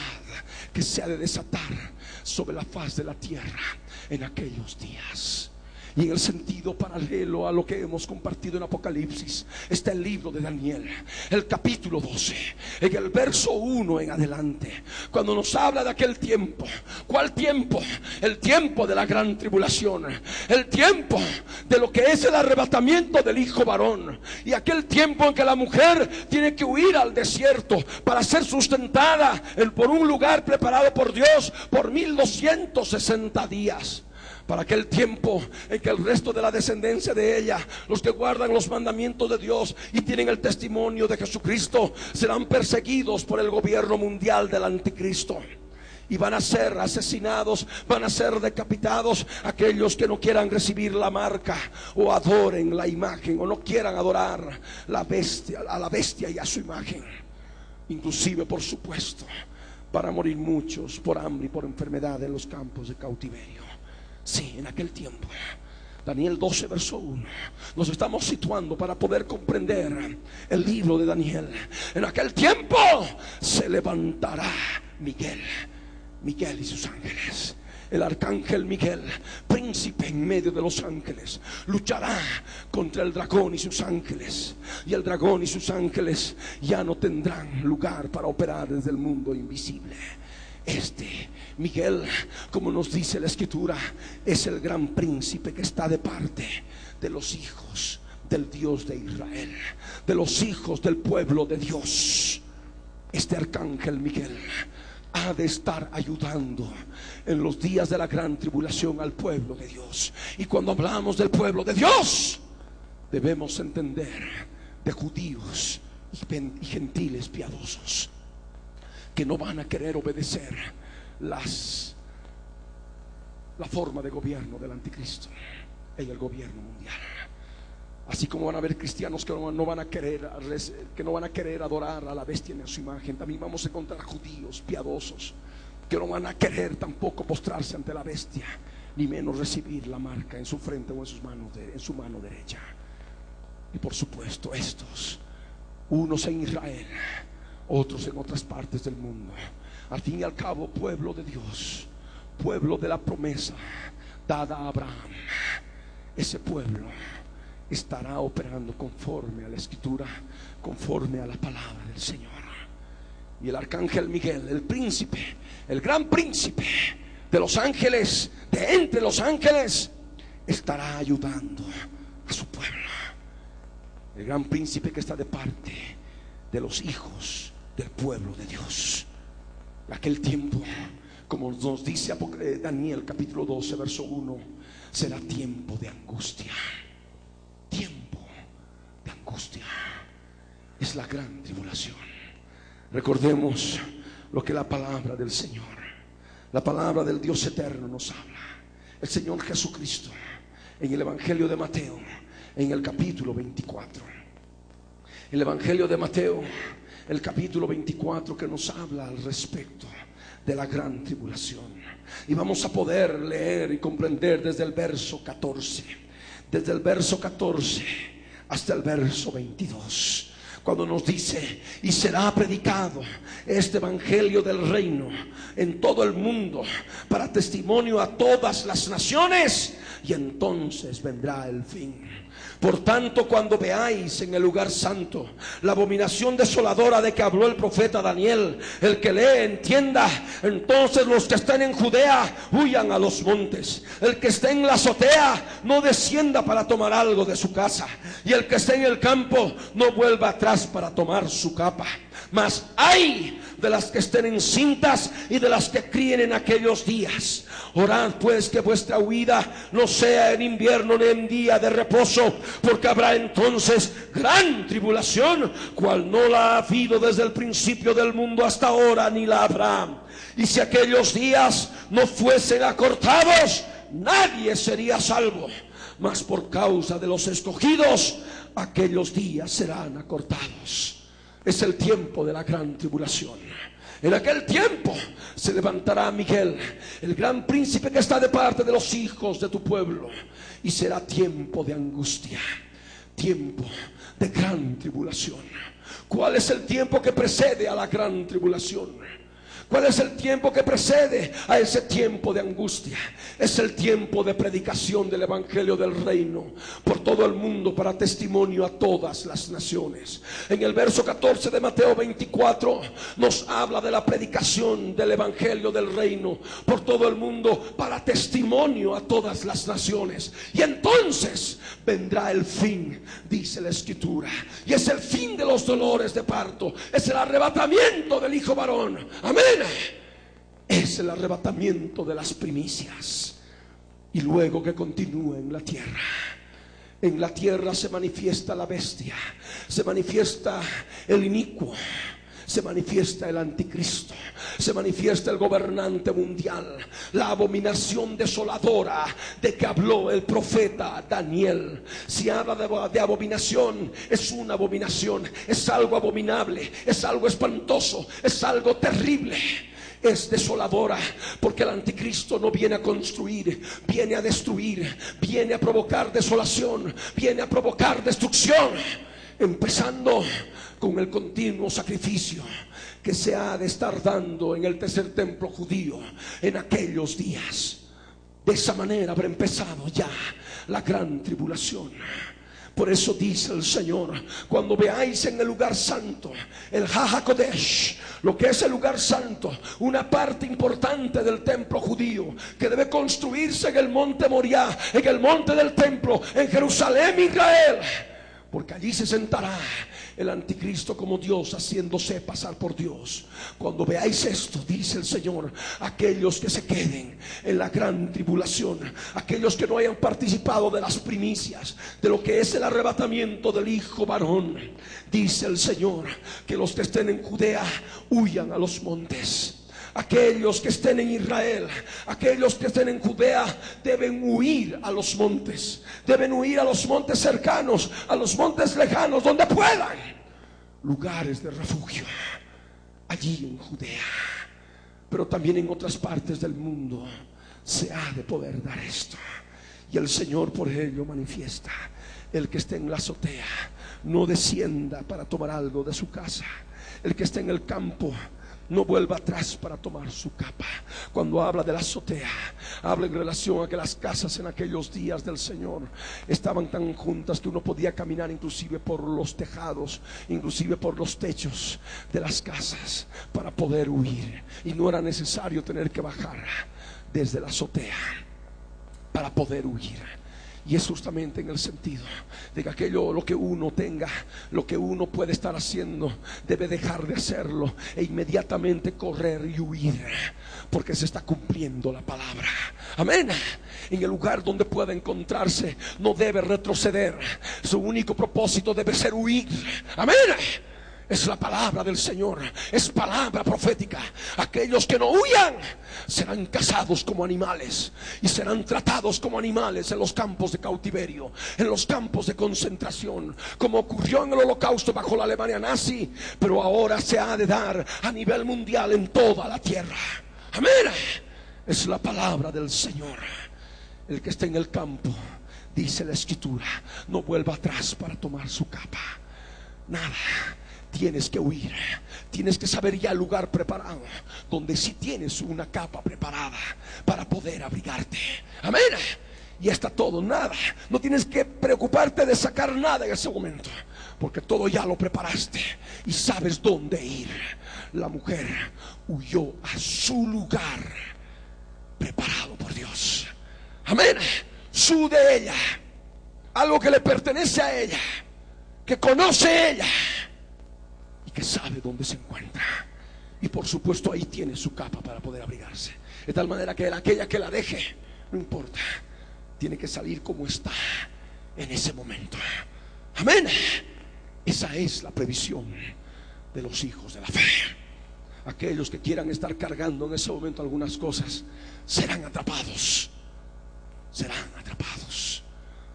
que se ha de desatar sobre la faz de la tierra en aquellos días. Y en el sentido paralelo a lo que hemos compartido en Apocalipsis está el libro de Daniel, el capítulo 12, en el verso 1 en adelante, cuando nos habla de aquel tiempo. ¿Cuál tiempo? El tiempo de la gran tribulación, el tiempo de lo que es el arrebatamiento del hijo varón, y aquel tiempo en que la mujer tiene que huir al desierto para ser sustentada por un lugar preparado por Dios por 1260 días. Para aquel tiempo en que el resto de la descendencia de ella, los que guardan los mandamientos de Dios y tienen el testimonio de Jesucristo, serán perseguidos por el gobierno mundial del anticristo. Y van a ser asesinados, van a ser decapitados aquellos que no quieran recibir la marca o adoren la imagen o no quieran adorar a la bestia y a su imagen. Inclusive, por supuesto, para morir muchos por hambre y por enfermedad en los campos de cautiverio. Sí, en aquel tiempo. Daniel 12 verso 1. Nos estamos situando para poder comprender el libro de Daniel. En aquel tiempo se levantará Miguel y sus ángeles. El arcángel Miguel, príncipe en medio de los ángeles, luchará contra el dragón y sus ángeles. Y el dragón y sus ángeles ya no tendrán lugar para operar desde el mundo invisible. Miguel, como nos dice la escritura, es el gran príncipe que está de parte de los hijos del Dios de Israel, de los hijos del pueblo de Dios. Este arcángel Miguel ha de estar ayudando en los días de la gran tribulación al pueblo de Dios. Y cuando hablamos del pueblo de Dios, debemos entender de judíos y gentiles piadosos que no van a querer obedecer la forma de gobierno del anticristo en el gobierno mundial. Así como van a haber cristianos que no van a querer adorar a la bestia ni a su imagen, también vamos a encontrar judíos piadosos que no van a querer tampoco postrarse ante la bestia, ni menos recibir la marca en su frente o en su mano derecha. Y por supuesto estos, unos en Israel, otros en otras partes del mundo, al fin y al cabo pueblo de Dios, pueblo de la promesa dada a Abraham. Ese pueblo estará operando conforme a la escritura, conforme a la palabra del Señor. Y el arcángel Miguel, el príncipe, el gran príncipe de los ángeles, de entre los ángeles, estará ayudando a su pueblo. El gran príncipe que está de parte de los hijos del pueblo de Dios. En aquel tiempo, como nos dice Daniel capítulo 12 verso 1, será tiempo de angustia. Tiempo de angustia. Es la gran tribulación. Recordemos lo que la palabra del Señor, la palabra del Dios eterno nos habla. El Señor Jesucristo en el Evangelio de Mateo, en el capítulo 24. El Evangelio de Mateo, el capítulo 24, que nos habla al respecto de la gran tribulación. Y vamos a poder leer y comprender desde el verso 14, desde el verso 14 hasta el verso 22, cuando nos dice: y será predicado este evangelio del reino en todo el mundo para testimonio a todas las naciones, y entonces vendrá el fin. Por tanto, cuando veáis en el lugar santo la abominación desoladora de que habló el profeta Daniel, el que lee entienda. Entonces los que están en Judea huyan a los montes. El que esté en la azotea no descienda para tomar algo de su casa, y el que esté en el campo no vuelva atrás para tomar su capa. Mas ay de las que estén encintas y de las que críen en aquellos días. Orad pues que vuestra huida no sea en invierno ni en día de reposo, porque habrá entonces gran tribulación, cual no la ha habido desde el principio del mundo hasta ahora, ni la habrá. Y si aquellos días no fuesen acortados, nadie sería salvo. Mas por causa de los escogidos, aquellos días serán acortados. Es el tiempo de la gran tribulación. En aquel tiempo se levantará Miguel, el gran príncipe que está de parte de los hijos de tu pueblo, y será tiempo de angustia, tiempo de gran tribulación. ¿Cuál es el tiempo que precede a la gran tribulación? ¿Cuál es el tiempo que precede a ese tiempo de angustia? Es el tiempo de predicación del evangelio del reino por todo el mundo para testimonio a todas las naciones. En el verso 14 de Mateo 24 nos habla de la predicación del evangelio del reino por todo el mundo para testimonio a todas las naciones. Y entonces vendrá el fin, dice la escritura, y es el fin de los dolores de parto, es el arrebatamiento del hijo varón. Amén. Es el arrebatamiento de las primicias. Y luego que continúa en la tierra. En la tierra se manifiesta la bestia, se manifiesta el inicuo, se manifiesta el anticristo, se manifiesta el gobernante mundial, la abominación desoladora de que habló el profeta Daniel. Si habla de abominación, es una abominación, es algo abominable, es algo espantoso, es algo terrible. Es desoladora, porque el anticristo no viene a construir, viene a destruir, viene a provocar desolación, viene a provocar destrucción, empezando con el continuo sacrificio que se ha de estar dando en el tercer templo judío en aquellos días. De esa manera habrá empezado ya la gran tribulación. Por eso dice el Señor: cuando veáis en el lugar santo, el HaKodesh, lo que es el lugar santo, una parte importante del templo judío que debe construirse en el monte Moriah, en el monte del templo, en Jerusalén, Israel, porque allí se sentará el anticristo como Dios, haciéndose pasar por Dios. Cuando veáis esto, dice el Señor, aquellos que se queden en la gran tribulación, aquellos que no hayan participado de las primicias, de lo que es el arrebatamiento del hijo varón, dice el Señor, que los que estén en Judea huyan a los montes. Aquellos que estén en Israel, aquellos que estén en Judea, deben huir a los montes, deben huir a los montes cercanos, a los montes lejanos, donde puedan, lugares de refugio, allí en Judea. Pero también en otras partes del mundo se ha de poder dar esto. Y el Señor por ello manifiesta: el que esté en la azotea, no descienda para tomar algo de su casa. El que esté en el campo, no vuelva atrás para tomar su capa. Cuando habla de la azotea, habla en relación a que las casas en aquellos días del Señor estaban tan juntas que uno podía caminar inclusive por los tejados, inclusive por los techos de las casas, para poder huir, y no era necesario tener que bajar desde la azotea para poder huir. Y es justamente en el sentido de que aquello, lo que uno tenga, lo que uno puede estar haciendo, debe dejar de hacerlo e inmediatamente correr y huir, porque se está cumpliendo la palabra. Amén. En el lugar donde pueda encontrarse, no debe retroceder. Su único propósito debe ser huir. Amén. Es la palabra del Señor, es palabra profética. Aquellos que no huyan serán cazados como animales y serán tratados como animales en los campos de cautiverio, en los campos de concentración, como ocurrió en el Holocausto bajo la Alemania nazi, pero ahora se ha de dar a nivel mundial en toda la tierra. Amén. Es la palabra del Señor. El que esté en el campo, dice la Escritura, no vuelva atrás para tomar su capa. Nada. Tienes que huir, tienes que saber ya el lugar preparado, donde sí tienes una capa preparada para poder abrigarte. Amén. Y está todo, nada. No tienes que preocuparte de sacar nada en ese momento, porque todo ya lo preparaste y sabes dónde ir. La mujer huyó a su lugar preparado por Dios. Amén. Su de ella, algo que le pertenece a ella, que conoce ella, que sabe dónde se encuentra. Y por supuesto ahí tiene su capa para poder abrigarse. De tal manera que aquella que la deje, no importa, tiene que salir como está en ese momento. Amén. Esa es la previsión de los hijos de la fe. Aquellos que quieran estar cargando en ese momento algunas cosas serán atrapados. Serán atrapados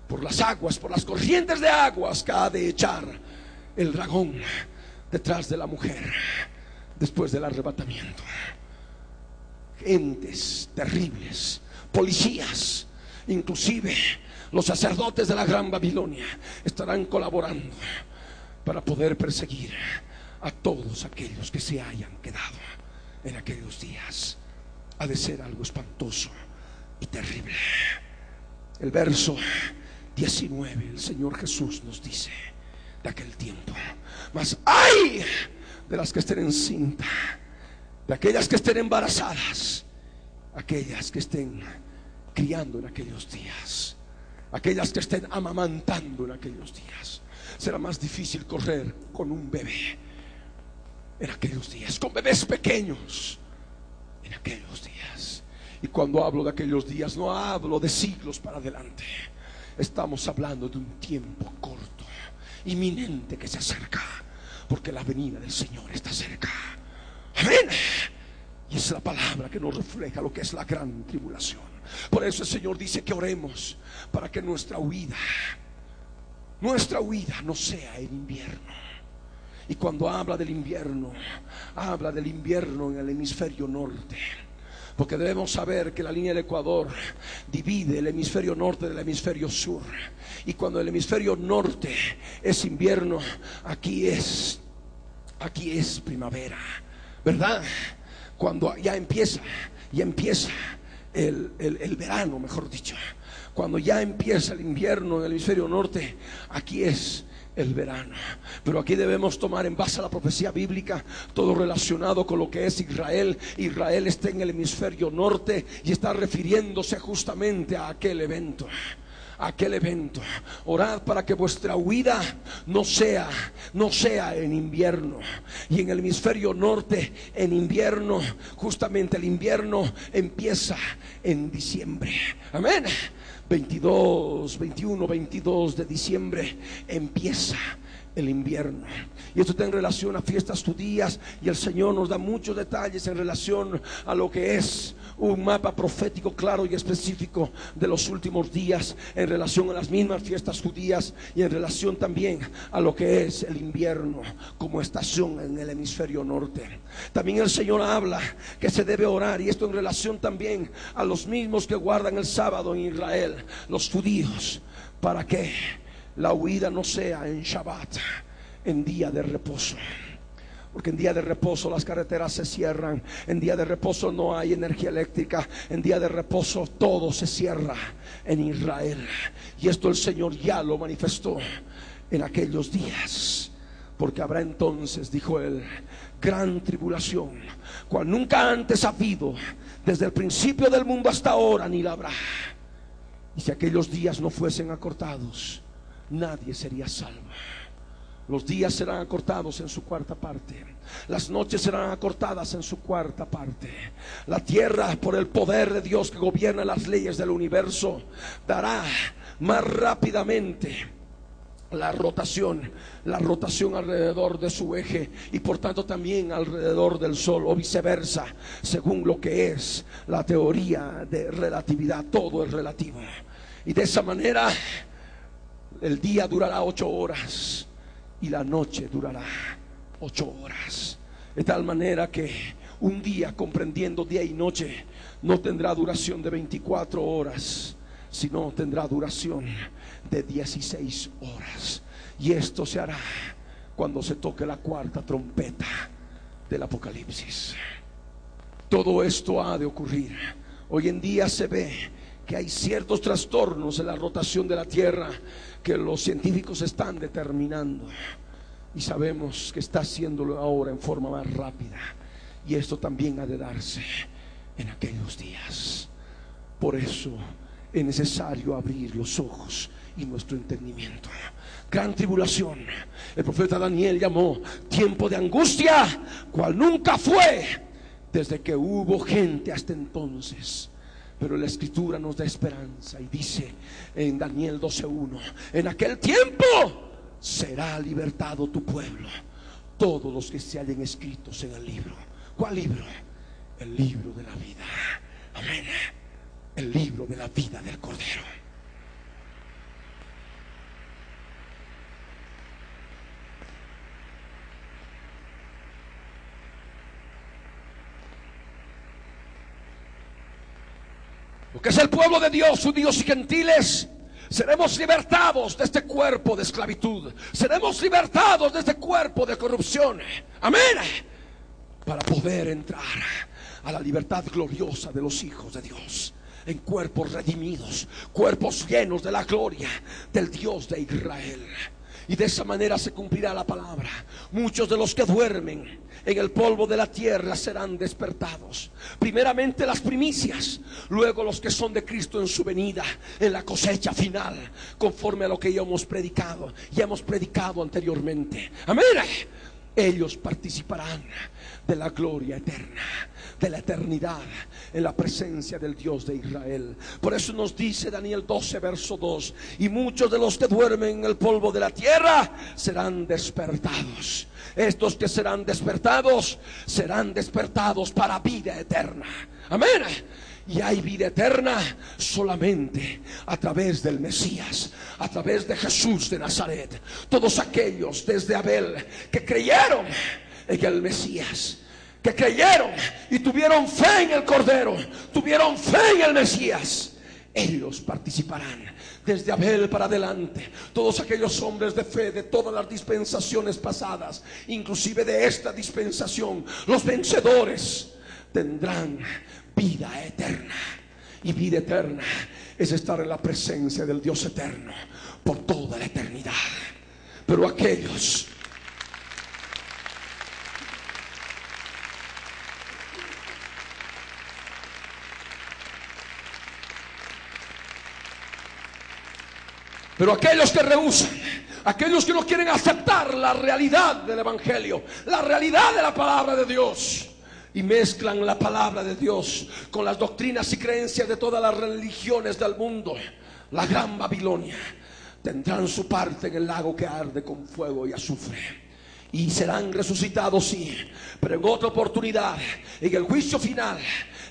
por las aguas, por las corrientes de aguas que ha de echar el dragón detrás de la mujer después del arrebatamiento. Gentes terribles, policías, inclusive los sacerdotes de la Gran Babilonia estarán colaborando para poder perseguir a todos aquellos que se hayan quedado en aquellos días. Ha de ser algo espantoso y terrible. El verso 19, el Señor Jesús nos dice de aquel tiempo: mas ay de las que estén encinta, de aquellas que estén embarazadas, aquellas que estén criando en aquellos días, aquellas que estén amamantando en aquellos días. Será más difícil correr con un bebé en aquellos días, con bebés pequeños en aquellos días. Y cuando hablo de aquellos días, no hablo de siglos para adelante. Estamos hablando de un tiempo corto, inminente, que se acerca. porque la venida del Señor está cerca. Amén. Y es la palabra que nos refleja lo que es la gran tribulación. Por eso el Señor dice que oremos para que nuestra huida no sea en invierno. Y cuando habla del invierno en el hemisferio norte, porque debemos saber que la línea del Ecuador divide el hemisferio norte del hemisferio sur. Y cuando el hemisferio norte es invierno, aquí es primavera, ¿verdad? Cuando ya empieza el verano, mejor dicho. Cuando ya empieza el invierno en el hemisferio norte, aquí es el verano. Pero aquí debemos tomar en base a la profecía bíblica todo relacionado con lo que es Israel. Israel está en el hemisferio norte y está refiriéndose justamente a aquel evento. Orad para que vuestra huida no sea en invierno. Y en el hemisferio norte, en invierno, justamente el invierno empieza en diciembre. Amén. 21, 22 de diciembre empieza el invierno. Y esto está en relación a fiestas judías, y el Señor nos da muchos detalles en relación a lo que es un mapa profético claro y específico de los últimos días, en relación a las mismas fiestas judías y en relación también a lo que es el invierno como estación en el hemisferio norte. También el Señor habla que se debe orar, y esto en relación también a los mismos que guardan el sábado en Israel, los judíos, para que la huida no sea en Shabbat, en día de reposo. Porque en día de reposo las carreteras se cierran, en día de reposo no hay energía eléctrica, en día de reposo todo se cierra en Israel. Y esto el Señor ya lo manifestó en aquellos días. Porque habrá entonces, dijo él, gran tribulación, cual nunca antes ha habido, desde el principio del mundo hasta ahora, ni la habrá. Y si aquellos días no fuesen acortados, nadie sería salvo. Los días serán acortados en su cuarta parte, las noches serán acortadas en su cuarta parte. La tierra, por el poder de Dios que gobierna las leyes del universo, dará más rápidamente la rotación alrededor de su eje, y por tanto también alrededor del sol, o viceversa, según lo que es la teoría de relatividad. Todo es relativo. Y de esa manera el día durará 8 horas y la noche durará 8 horas. De tal manera que un día, comprendiendo día y noche, no tendrá duración de 24 horas, sino tendrá duración de 16 horas. Y esto se hará cuando se toque la cuarta trompeta del Apocalipsis. Todo esto ha de ocurrir. Hoy en día se ve que hay ciertos trastornos en la rotación de la Tierra que los científicos están determinando, y sabemos que está haciéndolo ahora en forma más rápida, y esto también ha de darse en aquellos días. Por eso es necesario abrir los ojos y nuestro entendimiento. Gran tribulación, el profeta Daniel llamó tiempo de angustia, cual nunca fue desde que hubo gente hasta entonces. Pero la Escritura nos da esperanza y dice en Daniel 12:1: en aquel tiempo será libertado tu pueblo, todos los que se hallen escritos en el libro. ¿Cuál libro? El libro de la vida. Amén. El libro de la vida del Cordero. Lo que es el pueblo de Dios, judíos y gentiles, seremos libertados de este cuerpo de esclavitud, seremos libertados de este cuerpo de corrupción. Amén. Para poder entrar a la libertad gloriosa de los hijos de Dios, en cuerpos redimidos, cuerpos llenos de la gloria del Dios de Israel. Y de esa manera se cumplirá la palabra: muchos de los que duermen en el polvo de la tierra serán despertados. Primeramente las primicias, luego los que son de Cristo en su venida, en la cosecha final, conforme a lo que ya hemos predicado anteriormente. Amén. Ellos participarán de la gloria eterna, de la eternidad en la presencia del Dios de Israel. Por eso nos dice Daniel 12 verso 2: y muchos de los que duermen en el polvo de la tierra serán despertados. Estos que serán despertados para vida eterna. Amén. Y hay vida eterna solamente a través del Mesías, a través de Jesús de Nazaret. Todos aquellos desde Abel que creyeron en el Mesías, que creyeron y tuvieron fe en el Cordero, tuvieron fe en el Mesías, ellos participarán desde Abel para adelante. Todos aquellos hombres de fe de todas las dispensaciones pasadas, inclusive de esta dispensación, los vencedores tendrán vida eterna. Y vida eterna es estar en la presencia del Dios eterno por toda la eternidad. Pero aquellos que rehúsan, aquellos que no quieren aceptar la realidad del Evangelio, la realidad de la palabra de Dios, y mezclan la palabra de Dios con las doctrinas y creencias de todas las religiones del mundo, la gran Babilonia, tendrán su parte en el lago que arde con fuego y azufre. Y serán resucitados, sí, pero en otra oportunidad, en el juicio final,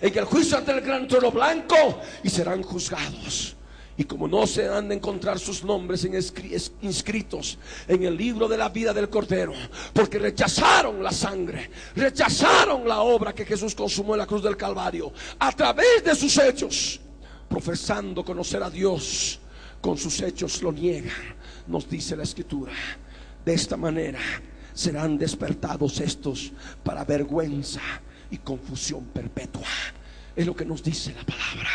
en el juicio ante el gran trono blanco, y serán juzgados. Y como no se han de encontrar sus nombres inscritos en el libro de la vida del Cordero, porque rechazaron la sangre, rechazaron la obra que Jesús consumó en la cruz del Calvario, a través de sus hechos, profesando conocer a Dios, con sus hechos lo niegan, nos dice la Escritura. De esta manera serán despertados estos para vergüenza y confusión perpetua. Es lo que nos dice la palabra.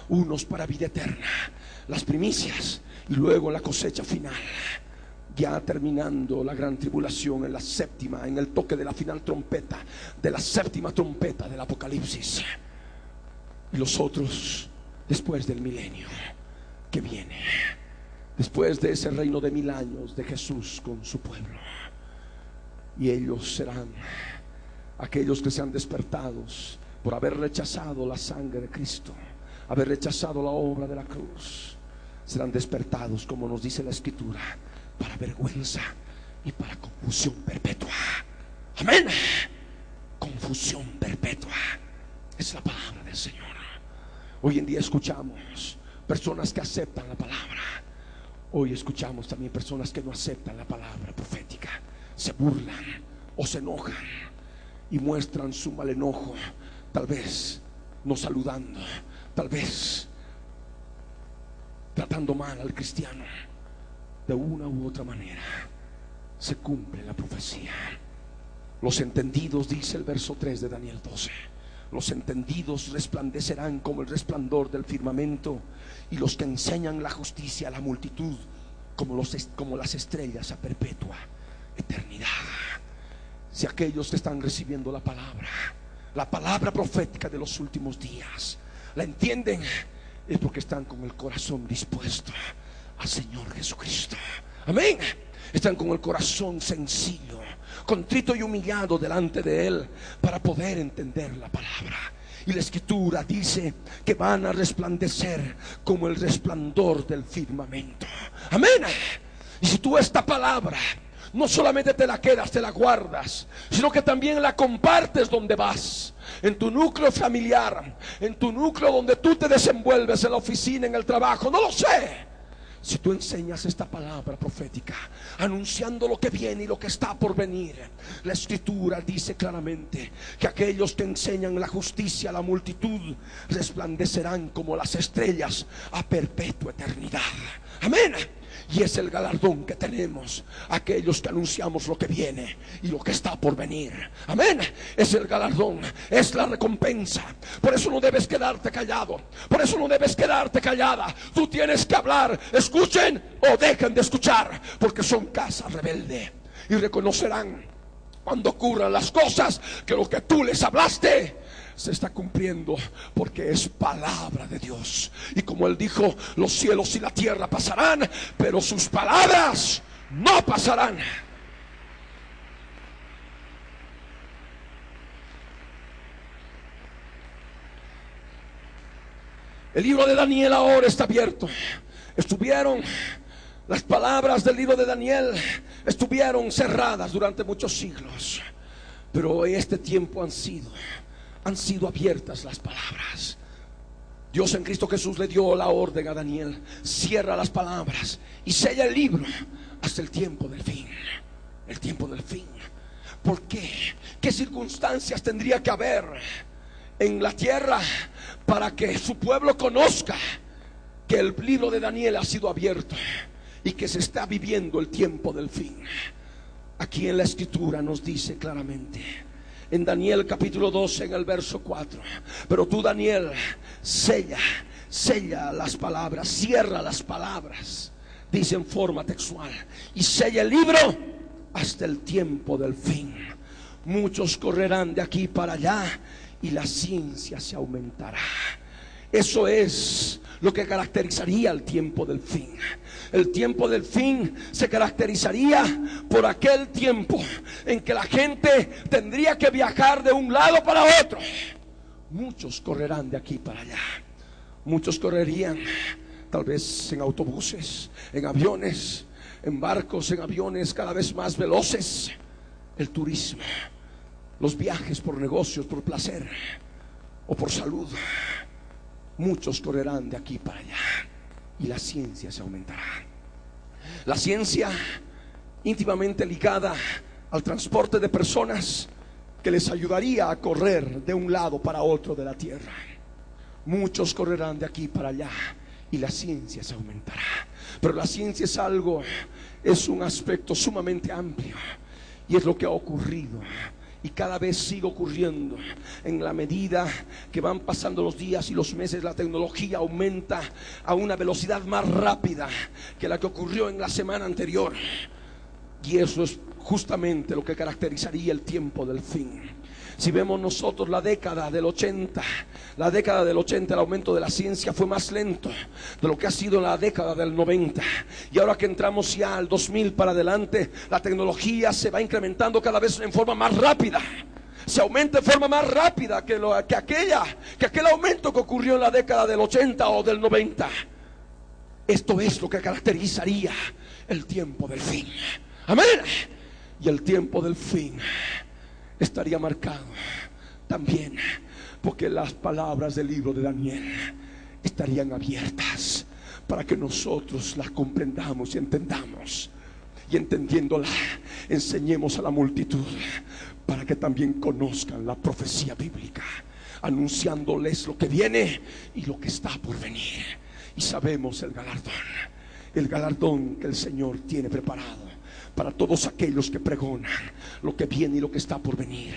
Unos para vida eterna, las primicias, y luego la cosecha final, ya terminando la gran tribulación en la séptima, en el toque de la final trompeta, de la séptima trompeta del Apocalipsis. Y los otros después del milenio que viene, después de ese reino de 1000 años de Jesús con su pueblo. Y ellos serán aquellos que sean despertados por haber rechazado la sangre de Cristo, haber rechazado la obra de la cruz. Serán despertados, como nos dice la Escritura, para vergüenza y para confusión perpetua. Amén. Confusión perpetua es la palabra del Señor. Hoy en día escuchamos personas que aceptan la palabra. Hoy escuchamos también personas que no aceptan la palabra profética. Se burlan o se enojan y muestran su mal enojo, tal vez no saludando, tal vez tratando mal al cristiano. De una u otra manera se cumple la profecía. Los entendidos, dice el verso 3 de Daniel 12, los entendidos resplandecerán como el resplandor del firmamento, y los que enseñan la justicia a la multitud como las estrellas a perpetua eternidad. Si aquellos que están recibiendo la palabra profética de los últimos días, la entienden, es porque están con el corazón dispuesto al Señor Jesucristo. Amén. Están con el corazón sencillo, contrito y humillado delante de Él, para poder entender la palabra. Y la Escritura dice que van a resplandecer como el resplandor del firmamento. Amén. Y si tú esta palabra no solamente te la quedas, te la guardas, sino que también la compartes donde vas, en tu núcleo familiar, en tu núcleo donde tú te desenvuelves, en la oficina, en el trabajo, no lo sé. Si tú enseñas esta palabra profética, anunciando lo que viene y lo que está por venir, la Escritura dice claramente que aquellos que enseñan la justicia a la multitud resplandecerán como las estrellas a perpetua eternidad. Amén. Y es el galardón que tenemos aquellos que anunciamos lo que viene y lo que está por venir. Amén. Es el galardón, es la recompensa. Por eso no debes quedarte callado, por eso no debes quedarte callada. Tú tienes que hablar, escuchen o dejen de escuchar, porque son casa rebelde. Y reconocerán cuando ocurran las cosas que lo que tú les hablaste se está cumpliendo, porque es palabra de Dios. Y como Él dijo, los cielos y la tierra pasarán, pero sus palabras no pasarán. El libro de Daniel ahora está abierto. Las palabras del libro de Daniel estuvieron cerradas durante muchos siglos, pero en este tiempo han sido abiertas las palabras. Dios en Cristo Jesús le dio la orden a Daniel: cierra las palabras y sella el libro hasta el tiempo del fin. El tiempo del fin. ¿Por qué? ¿Qué circunstancias tendría que haber en la tierra para que su pueblo conozca que el libro de Daniel ha sido abierto y que se está viviendo el tiempo del fin? Aquí en la escritura nos dice claramente, en Daniel capítulo 12, en el verso 4: pero tú, Daniel, sella las palabras, cierra las palabras, dice en forma textual, y sella el libro hasta el tiempo del fin. Muchos correrán de aquí para allá y la ciencia se aumentará. Eso es lo que caracterizaría el tiempo del fin. El tiempo del fin se caracterizaría por aquel tiempo en que la gente tendría que viajar de un lado para otro. Muchos correrán de aquí para allá. Muchos correrían tal vez en autobuses, en aviones, en barcos, en aviones cada vez más veloces. El turismo, los viajes por negocios, por placer o por salud. Muchos correrán de aquí para allá y la ciencia se aumentará. La ciencia íntimamente ligada al transporte de personas, que les ayudaría a correr de un lado para otro de la tierra. Muchos correrán de aquí para allá y la ciencia se aumentará. Pero la ciencia es un aspecto sumamente amplio, y es lo que ha ocurrido y cada vez sigue ocurriendo. En la medida que van pasando los días y los meses, la tecnología aumenta a una velocidad más rápida que la que ocurrió en la semana anterior. Y eso es justamente lo que caracterizaría el tiempo del fin. Si vemos nosotros la década del 80, el aumento de la ciencia fue más lento de lo que ha sido la década del 90. Y ahora que entramos ya al 2000 para adelante, la tecnología se va incrementando cada vez en forma más rápida. Se aumenta en forma más rápida que aquel aumento que ocurrió en la década del 80 o del 90. Esto es lo que caracterizaría el tiempo del fin. Amén. Y el tiempo del fin estaría marcado también porque las palabras del libro de Daniel estarían abiertas para que nosotros las comprendamos y entendamos, y entendiéndola enseñemos a la multitud para que también conozcan la profecía bíblica, anunciándoles lo que viene y lo que está por venir. Y sabemos el galardón que el Señor tiene preparado para todos aquellos que pregonan lo que viene y lo que está por venir.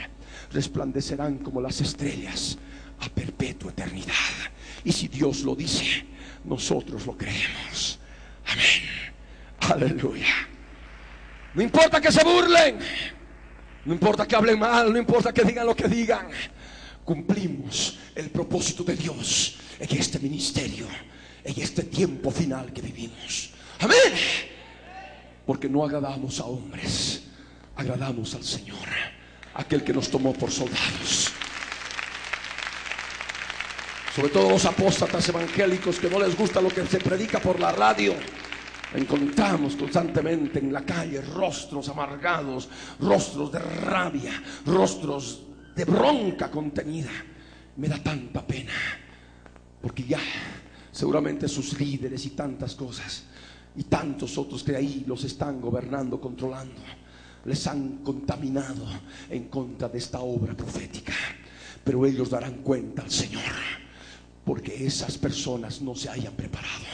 Resplandecerán como las estrellas a perpetua eternidad. Y si Dios lo dice, nosotros lo creemos. Amén. Aleluya. No importa que se burlen, no importa que hablen mal, no importa que digan lo que digan, cumplimos el propósito de Dios en este ministerio, en este tiempo final que vivimos. Amén. Porque no agradamos a hombres, agradamos al Señor, aquel que nos tomó por soldados. Sobre todo los apóstatas evangélicos que no les gusta lo que se predica por la radio. Encontramos constantemente en la calle rostros amargados, rostros de rabia, rostros de bronca contenida. Me da tanta pena, porque ya seguramente sus líderes y tantas cosas y tantos otros que ahí los están gobernando, controlando, les han contaminado en contra de esta obra profética. Pero ellos darán cuenta al Señor, porque esas personas no se hayan preparado.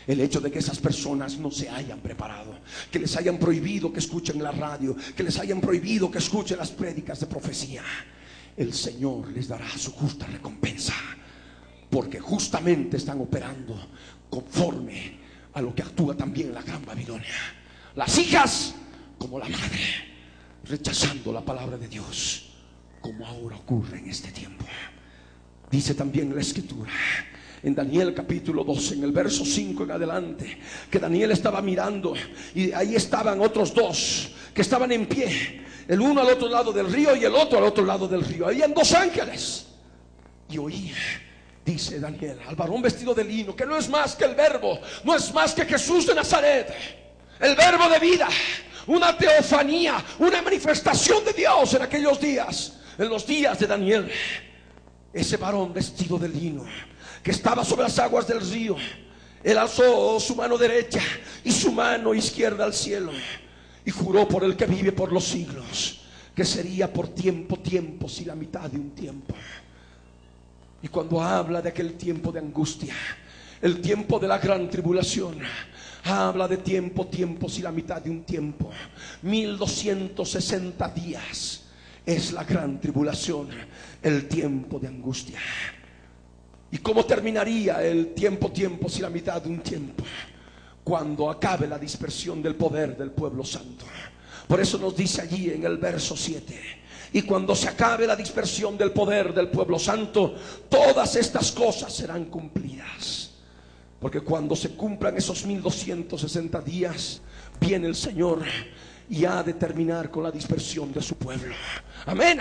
El hecho de que esas personas no se hayan preparado, que les hayan prohibido que escuchen la radio, que les hayan prohibido que escuchen las prédicas de profecía, el Señor les dará su justa recompensa, porque justamente están operando conforme a lo que actúa también la gran Babilonia. Las hijas como la madre, rechazando la palabra de Dios, como ahora ocurre en este tiempo. Dice también la escritura en Daniel capítulo 12, en el verso 5 en adelante, que Daniel estaba mirando y ahí estaban otros dos que estaban en pie, el uno al otro lado del río y el otro al otro lado del río. Habían dos ángeles y oía dice Daniel, al varón vestido de lino, que no es más que el Verbo, no es más que Jesús de Nazaret, el Verbo de vida, una teofanía, una manifestación de Dios en aquellos días, en los días de Daniel. Ese varón vestido de lino que estaba sobre las aguas del río, él alzó su mano derecha y su mano izquierda al cielo y juró por el que vive por los siglos, que sería por tiempos y la mitad de un tiempo. Y cuando habla de aquel tiempo de angustia, el tiempo de la gran tribulación, habla de tiempos y la mitad de un tiempo. 1260 días es la gran tribulación, el tiempo de angustia. ¿Y cómo terminaría el tiempos y la mitad de un tiempo? Cuando acabe la dispersión del poder del pueblo santo. Por eso nos dice allí en el verso 7: y cuando se acabe la dispersión del poder del pueblo santo, todas estas cosas serán cumplidas. Porque cuando se cumplan esos 1260 días, viene el Señor y ha de terminar con la dispersión de su pueblo. Amén.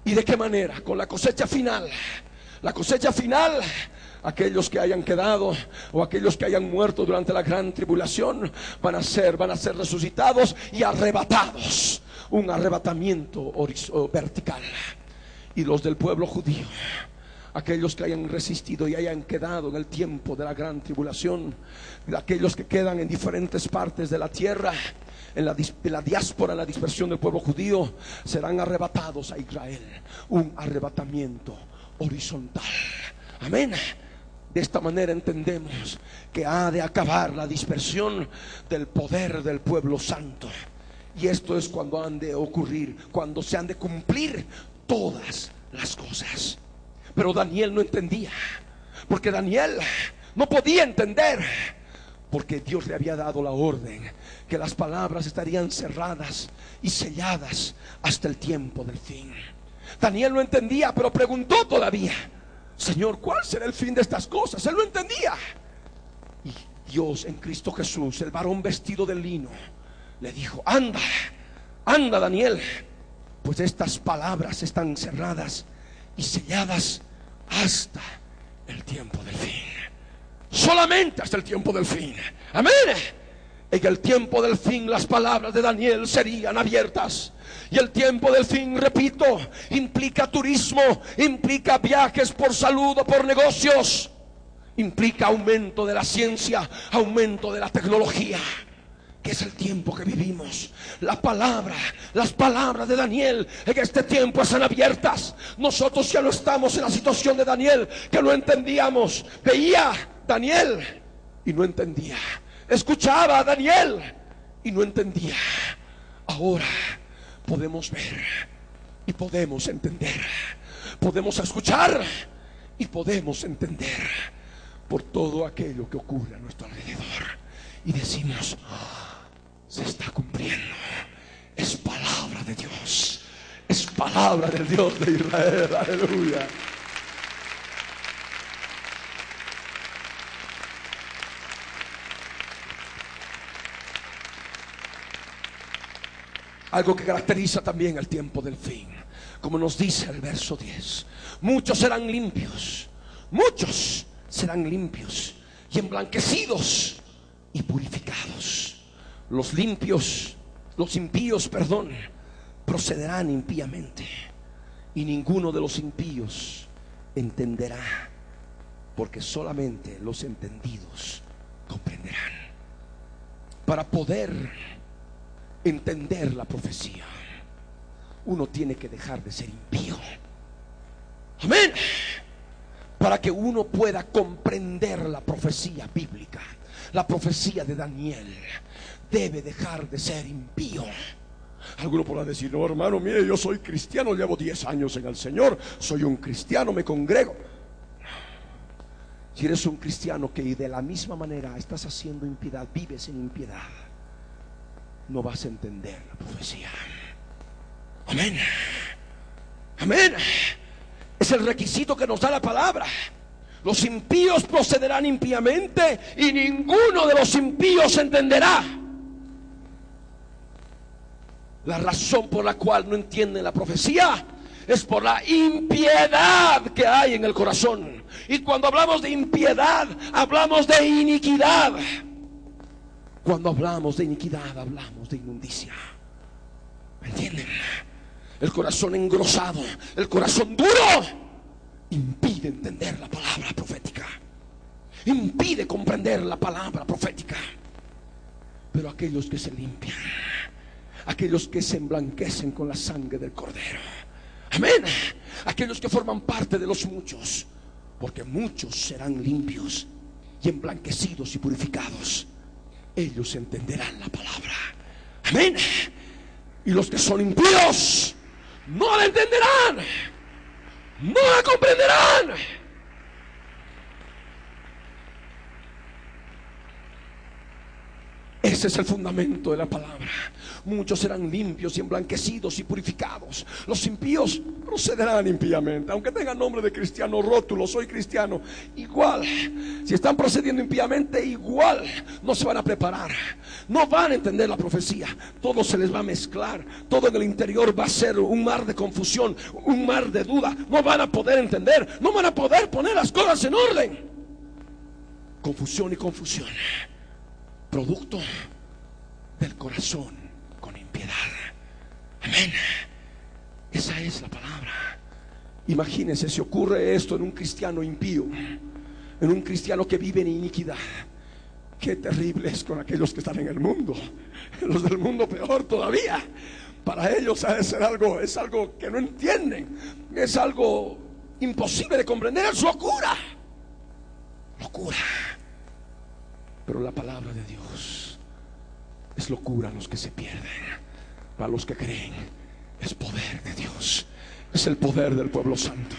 ¿Y de qué manera? Con la cosecha final. La cosecha final, aquellos que hayan quedado o aquellos que hayan muerto durante la gran tribulación van a ser resucitados y arrebatados. Un arrebatamiento vertical. Y los del pueblo judío, aquellos que hayan resistido y hayan quedado en el tiempo de la gran tribulación, aquellos que quedan en diferentes partes de la tierra, en la diáspora, en la dispersión del pueblo judío, serán arrebatados a Israel. Un arrebatamiento horizontal. Amén. De esta manera entendemos que ha de acabar la dispersión del poder del pueblo santo. Y esto es cuando han de ocurrir, cuando se han de cumplir todas las cosas. Pero Daniel no entendía, porque Daniel no podía entender, porque Dios le había dado la orden que las palabras estarían cerradas y selladas hasta el tiempo del fin. Daniel no entendía, pero preguntó todavía: Señor, ¿cuál será el fin de estas cosas? Él no entendía. Y Dios en Cristo Jesús, el varón vestido de lino, le dijo: anda, Daniel, pues estas palabras están cerradas y selladas hasta el tiempo del fin. Solamente hasta el tiempo del fin. Amén. En el tiempo del fin las palabras de Daniel serían abiertas. Y el tiempo del fin, repito, implica turismo, implica viajes por salud o por negocios, implica aumento de la ciencia, aumento de la tecnología, que es el tiempo que vivimos. Las palabras de Daniel en este tiempo están abiertas. Nosotros ya no estamos en la situación de Daniel, que no entendíamos. Veía Daniel y no entendía, escuchaba a Daniel y no entendía. Ahora podemos ver y podemos entender, podemos escuchar y podemos entender por todo aquello que ocurre a nuestro alrededor. Y decimos: se está cumpliendo. Es palabra de Dios, es palabra del Dios de Israel. Aleluya. Algo que caracteriza también el tiempo del fin, como nos dice el verso 10: muchos serán limpios y emblanquecidos y purificados. Los impíos, procederán impíamente, y ninguno de los impíos entenderá, porque solamente los entendidos comprenderán. Para poder entender la profecía, uno tiene que dejar de ser impío. Amén. Para que uno pueda comprender la profecía bíblica, la profecía de Daniel, debe dejar de ser impío. Alguno podrá decir: no, hermano, mire, yo soy cristiano, llevo 10 años en el Señor, soy un cristiano, me congrego. Si eres un cristiano que de la misma manera estás haciendo impiedad, vives en impiedad, no vas a entender la profecía. Amén. Amén. Es el requisito que nos da la palabra. Los impíos procederán impíamente y ninguno de los impíos entenderá. La razón por la cual no entienden la profecía es por la impiedad que hay en el corazón. Y cuando hablamos de impiedad, hablamos de iniquidad. Cuando hablamos de iniquidad, hablamos de inmundicia. ¿Me entienden? El corazón engrosado, el corazón duro, impide entender la palabra profética, impide comprender la palabra profética. Pero aquellos que se limpian, aquellos que se emblanquecen con la sangre del Cordero, amén, aquellos que forman parte de los muchos, porque muchos serán limpios y emblanquecidos y purificados, ellos entenderán la palabra, amén. Y los que son impíos no la entenderán, no la comprenderán. Ese es el fundamento de la palabra. Muchos serán limpios y emblanquecidos y purificados. Los impíos procederán impíamente, aunque tengan nombre de cristiano, rótulo, soy cristiano, igual, si están procediendo impíamente, igual no se van a preparar, no van a entender la profecía. Todo se les va a mezclar, todo en el interior va a ser un mar de confusión, un mar de duda. No van a poder entender, no van a poder poner las cosas en orden. Confusión y confusión, producto del corazón con impiedad. Amén. Esa es la palabra. Imagínense si ocurre esto en un cristiano impío, en un cristiano que vive en iniquidad. Qué terrible es con aquellos que están en el mundo. Los del mundo peor todavía. Para ellos ha de ser algo, es algo que no entienden, es algo imposible de comprender. Es locura, locura. Pero la palabra de Dios es locura a los que se pierden. Para los que creen es poder de Dios, es el poder del pueblo santo.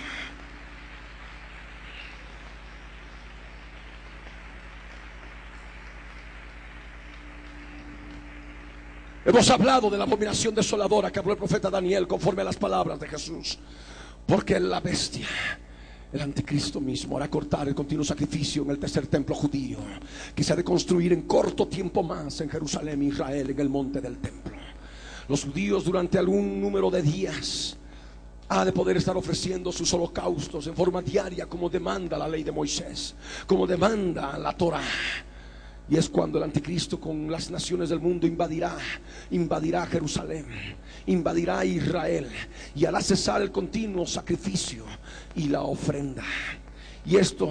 Hemos hablado de la abominación desoladora que habló el profeta Daniel conforme a las palabras de Jesús. Porque la bestia, el anticristo mismo, hará cortar el continuo sacrificio en el tercer templo judío, que se ha de construir en corto tiempo más en Jerusalén, Israel, en el monte del templo. Los judíos durante algún número de días ha de poder estar ofreciendo sus holocaustos en forma diaria, como demanda la ley de Moisés, como demanda la Torah. Y es cuando el anticristo con las naciones del mundo invadirá Jerusalén, invadirá Israel y hará cesar el continuo sacrificio y la ofrenda. Y esto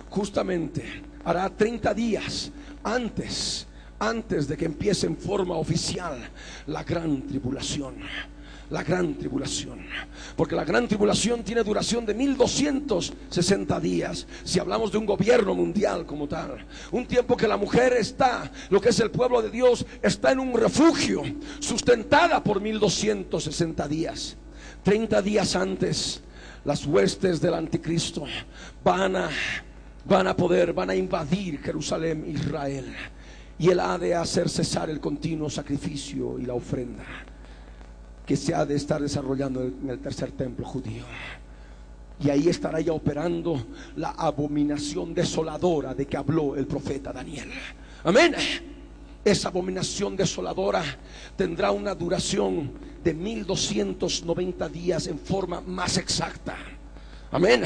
justamente hará 30 días antes de que empiece en forma oficial la gran tribulación. La gran tribulación, porque la gran tribulación tiene duración de 1260 días. Si hablamos de un gobierno mundial como tal, un tiempo que la mujer está, lo que es el pueblo de Dios, está en un refugio, sustentada por 1260 días. 30 días antes, las huestes del anticristo van a invadir Jerusalén, Israel, y él ha de hacer cesar el continuo sacrificio y la ofrenda que se ha de estar desarrollando en el tercer templo judío. Y ahí estará ya operando la abominación desoladora de que habló el profeta Daniel. Amén. Esa abominación desoladora tendrá una duración de 1290 días en forma más exacta. Amén.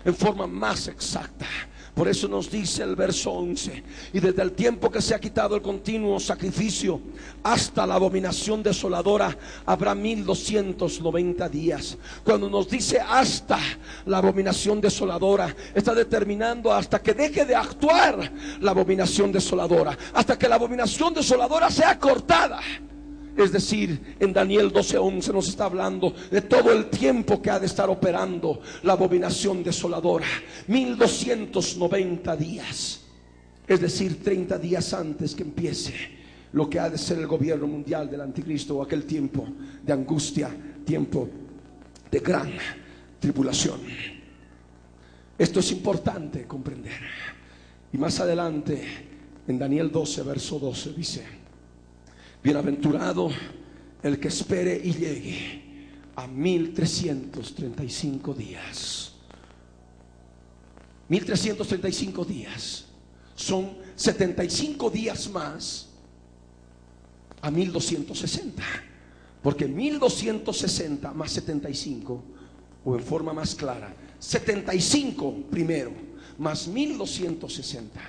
En forma más exacta. Por eso nos dice el verso 11: y desde el tiempo que se ha quitado el continuo sacrificio hasta la abominación desoladora habrá 1290 días. Cuando nos dice hasta la abominación desoladora, está determinando hasta que deje de actuar la abominación desoladora, hasta que la abominación desoladora sea cortada. Es decir, en Daniel 12:11 nos está hablando de todo el tiempo que ha de estar operando la abominación desoladora. 1290 días. Es decir, 30 días antes que empiece lo que ha de ser el gobierno mundial del anticristo, o aquel tiempo de angustia, tiempo de gran tribulación. Esto es importante comprender. Y más adelante, en Daniel 12, verso 12, dice: bienaventurado el que espere y llegue a 1335 días. 1335 días son 75 días más a 1260. Porque 1260 más 75 o en forma más clara, 75 primero, más 1260,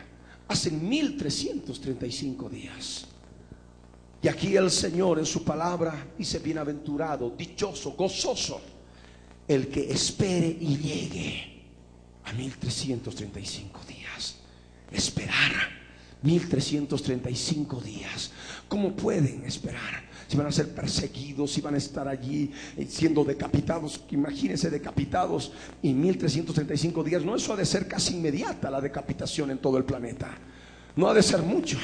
hacen 1335 días. Y aquí el Señor en su palabra dice: bienaventurado, dichoso, gozoso el que espere y llegue a 1335 días. Esperar 1335 días. ¿Cómo pueden esperar? Si van a ser perseguidos, si van a estar allí siendo decapitados. Imagínense decapitados, y 1335 días. No, eso ha de ser casi inmediata la decapitación en todo el planeta. No ha de ser mucho.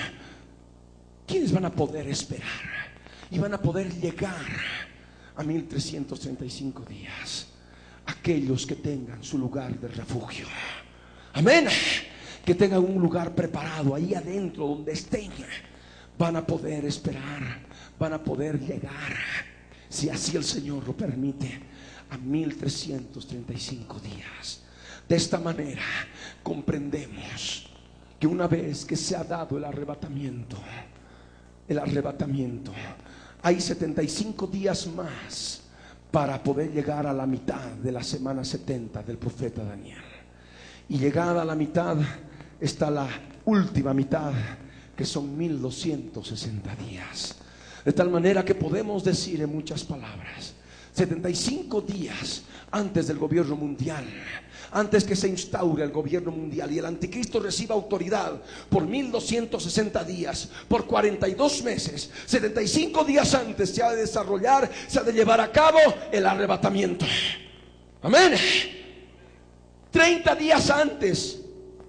¿Quiénes van a poder esperar y van a poder llegar a 1335 días? Aquellos que tengan su lugar de refugio. Amén. Que tengan un lugar preparado ahí adentro donde estén. Van a poder esperar, van a poder llegar, si así el Señor lo permite, a 1335 días. De esta manera comprendemos que una vez que se ha dado el arrebatamiento, hay 75 días más para poder llegar a la mitad de la semana 70 del profeta Daniel. Y llegada a la mitad está la última mitad, que son 1260 días. De tal manera que podemos decir en muchas palabras, 75 días antes del gobierno mundial, antes que se instaure el gobierno mundial y el anticristo reciba autoridad por 1260 días, por 42 meses, 75 días antes se ha de desarrollar, se ha de llevar a cabo el arrebatamiento. Amén. 30 días antes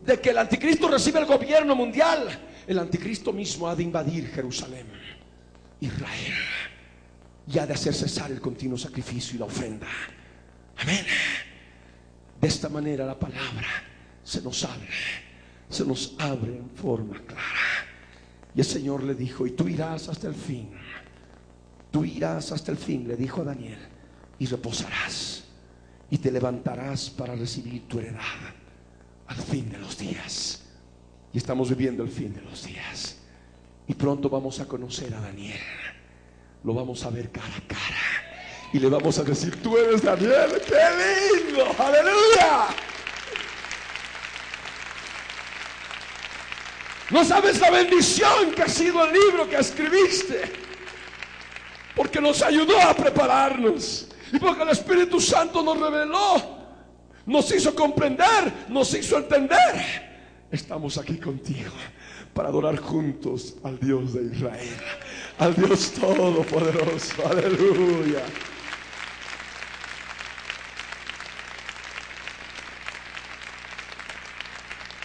de que el anticristo reciba el gobierno mundial, el anticristo mismo ha de invadir Jerusalén, Israel, y ha de hacer cesar el continuo sacrificio y la ofrenda. Amén. De esta manera la palabra se nos abre en forma clara. Y el Señor le dijo: y tú irás hasta el fin, le dijo a Daniel, y reposarás y te levantarás para recibir tu heredad al fin de los días. Y estamos viviendo el fin de los días, y pronto vamos a conocer a Daniel. Lo vamos a ver cara a cara y le vamos a decir: tú eres Daniel. ¡Qué lindo! ¡Aleluya! No sabes la bendición que ha sido el libro que escribiste, porque nos ayudó a prepararnos, y porque el Espíritu Santo nos reveló, nos hizo comprender, nos hizo entender. Estamos aquí contigo para adorar juntos al Dios de Israel, al Dios Todopoderoso. Aleluya.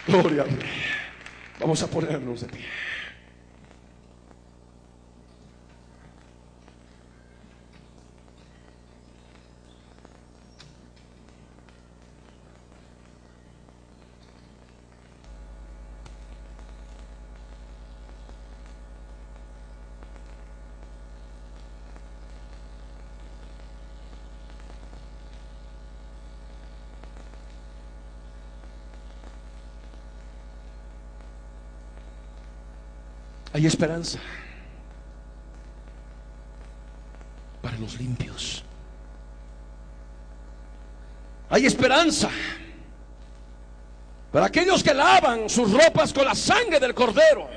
Gloria al Rey. Vamos a ponernos de pie. Hay esperanza para los limpios. Hay esperanza para aquellos que lavan sus ropas con la sangre del Cordero.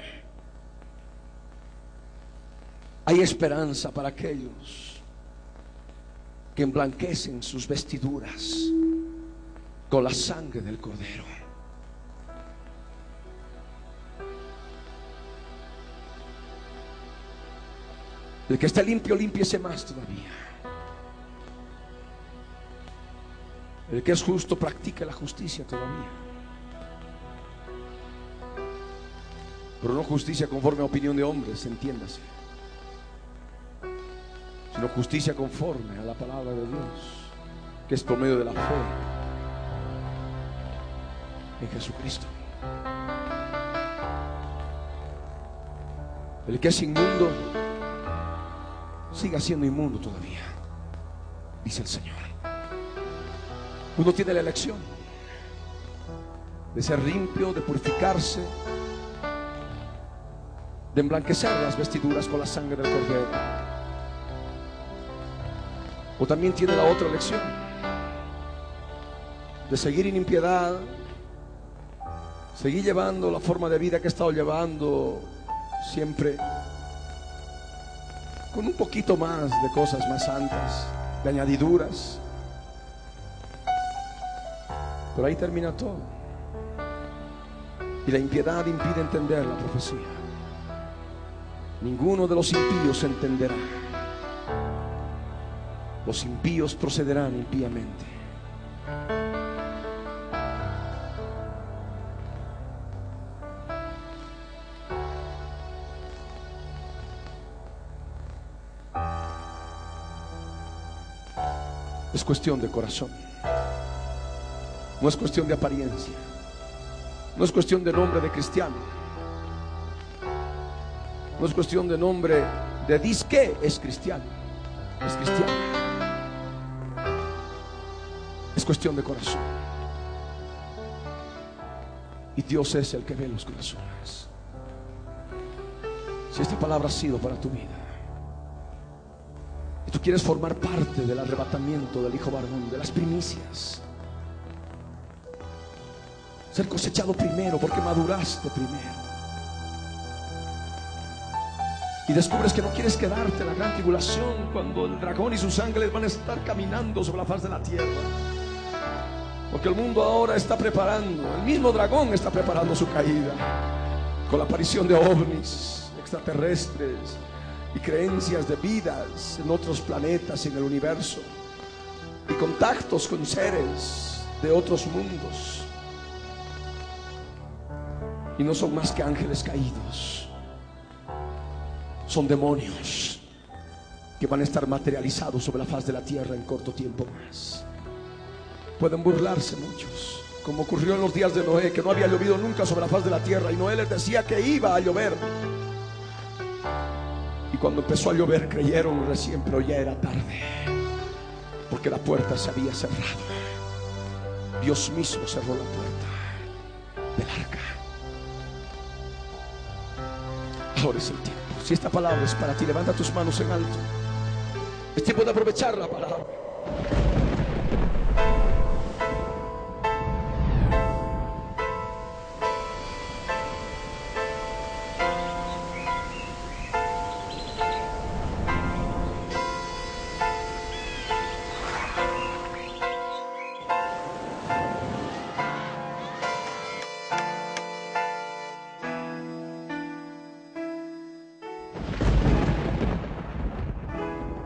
Hay esperanza para aquellos que emblanquecen sus vestiduras con la sangre del Cordero. El que esté limpio, límpiese más todavía. El que es justo, practique la justicia todavía. Pero no justicia conforme a opinión de hombres, entiéndase, sino justicia conforme a la palabra de Dios, que es por medio de la fe en Jesucristo. El que es inmundo, siga siendo inmundo todavía, dice el Señor. Uno tiene la elección de ser limpio, de purificarse, de emblanquecer las vestiduras con la sangre del Cordero. O también tiene la otra elección de seguir en impiedad, seguir llevando la forma de vida que he estado llevando siempre, con un poquito más de cosas más santas, de añadiduras. Pero ahí termina todo. Y la impiedad impide entender la profecía. Ninguno de los impíos entenderá. Los impíos procederán impíamente. Es cuestión de corazón. No es cuestión de apariencia. No es cuestión de nombre de cristiano. No es cuestión de nombre de disque es cristiano. Es cristiano. Es cuestión de corazón. Y Dios es el que ve los corazones. Si esta palabra ha sido para tu vida y tú quieres formar parte del arrebatamiento del hijo varón, de las primicias, ser cosechado primero porque maduraste primero, y descubres que no quieres quedarte en la gran tribulación cuando el dragón y sus ángeles van a estar caminando sobre la faz de la tierra, porque el mundo ahora está preparando, el mismo dragón está preparando su caída con la aparición de ovnis extraterrestres y creencias de vidas en otros planetas y en el universo, y contactos con seres de otros mundos. Y no son más que ángeles caídos. Son demonios que van a estar materializados sobre la faz de la tierra en corto tiempo más. Pueden burlarse muchos, como ocurrió en los días de Noé, que no había llovido nunca sobre la faz de la tierra, y Noé les decía que iba a llover. Y cuando empezó a llover creyeron recién, pero ya era tarde, porque la puerta se había cerrado. Dios mismo cerró la puerta del arca. Ahora es el tiempo. Si esta palabra es para ti, levanta tus manos en alto. Es tiempo de aprovechar la palabra.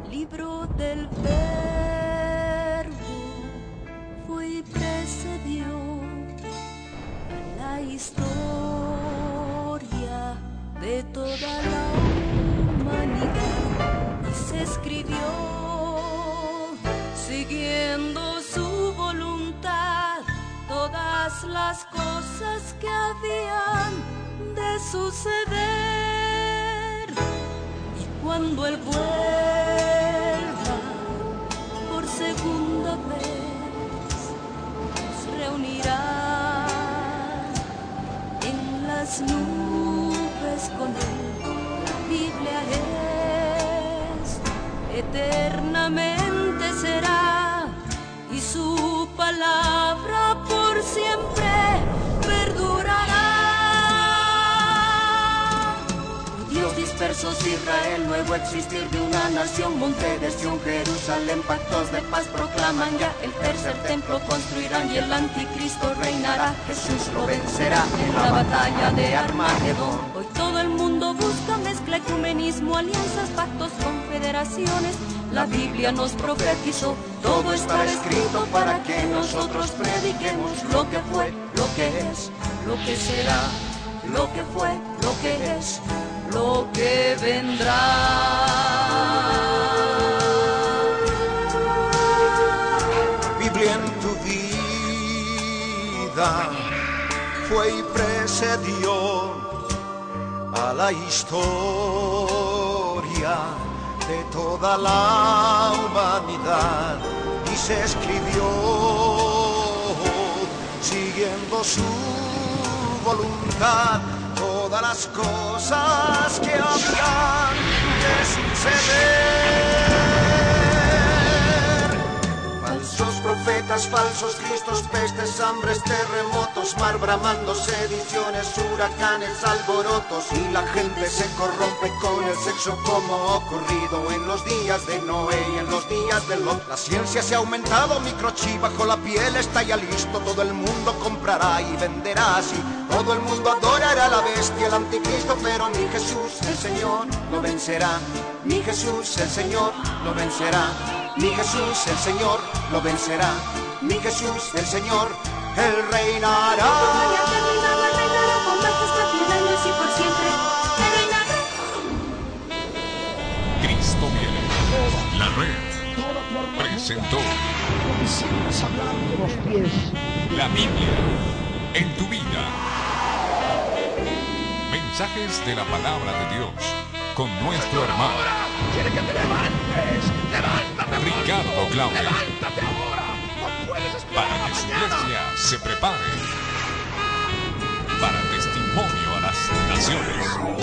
Libro del Verbo fue y precedió la historia de toda la humanidad, y se escribió siguiendo su voluntad todas las cosas que habían de suceder. Y cuando Él vuelva por segunda vez, nos reunirá en las nubes con Él. La Biblia es eternamente será, y su palabra por siempre perdurará. Dios dispersos Israel, nuevo existir de una nación, monte de Sión, Jerusalén, pactos de paz proclaman ya, el tercer templo construirán y el anticristo reinará. Jesús lo vencerá en la batalla de Armagedón. Hoy todo el mundo busca mezcla, ecumenismo, alianzas, pactos, confederaciones. La Biblia nos profetizó, todo está escrito para que nosotros prediquemos lo que fue, lo que es, lo que será, lo que fue, lo que es, lo que vendrá. Biblia en tu vida fue y precedió a la historia de toda la humanidad, y se escribió siguiendo su voluntad todas las cosas que habían de suceder. Falsos profetas, falsos cristos, pestes, hambres, terremotos, mar bramando, sediciones, huracanes, alborotos, y la gente se corrompe con el sexo como ocurrido en los días de Noé y en los días de Lot. La ciencia se ha aumentado, microchip bajo la piel está ya listo, todo el mundo comprará y venderá así, todo el mundo adorará a la bestia, el anticristo, pero mi Jesús, el Señor, lo vencerá. Mi Jesús, el Señor, lo vencerá. Mi Jesús, el Señor, lo vencerá. Mi Jesús, el Señor, Él reinará. Ya terminado, reinará con majestad 100 años y por siempre. Él reinará. Cristo viene. La red presentó la Biblia en tu vida. Mensajes de la palabra de Dios con nuestro hermano Quiere que te levantes. Levántate, Ricardo Claudio, levántate ahora. No puedes esperar para a que su mañana. iglesia se prepare para testimonio a las naciones.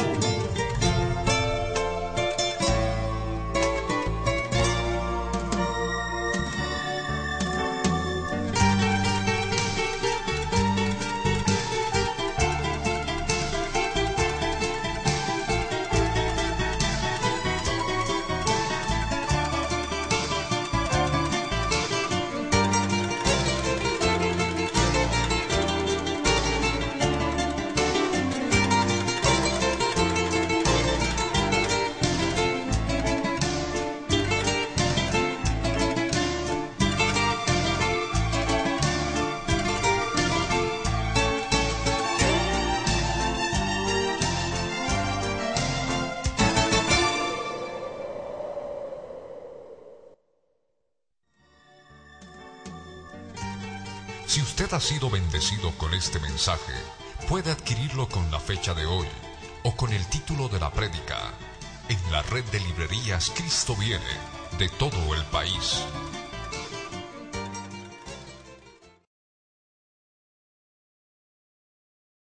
Si usted ha sido bendecido con este mensaje, puede adquirirlo con la fecha de hoy o con el título de la prédica en la red de librerías Cristo Viene de todo el país.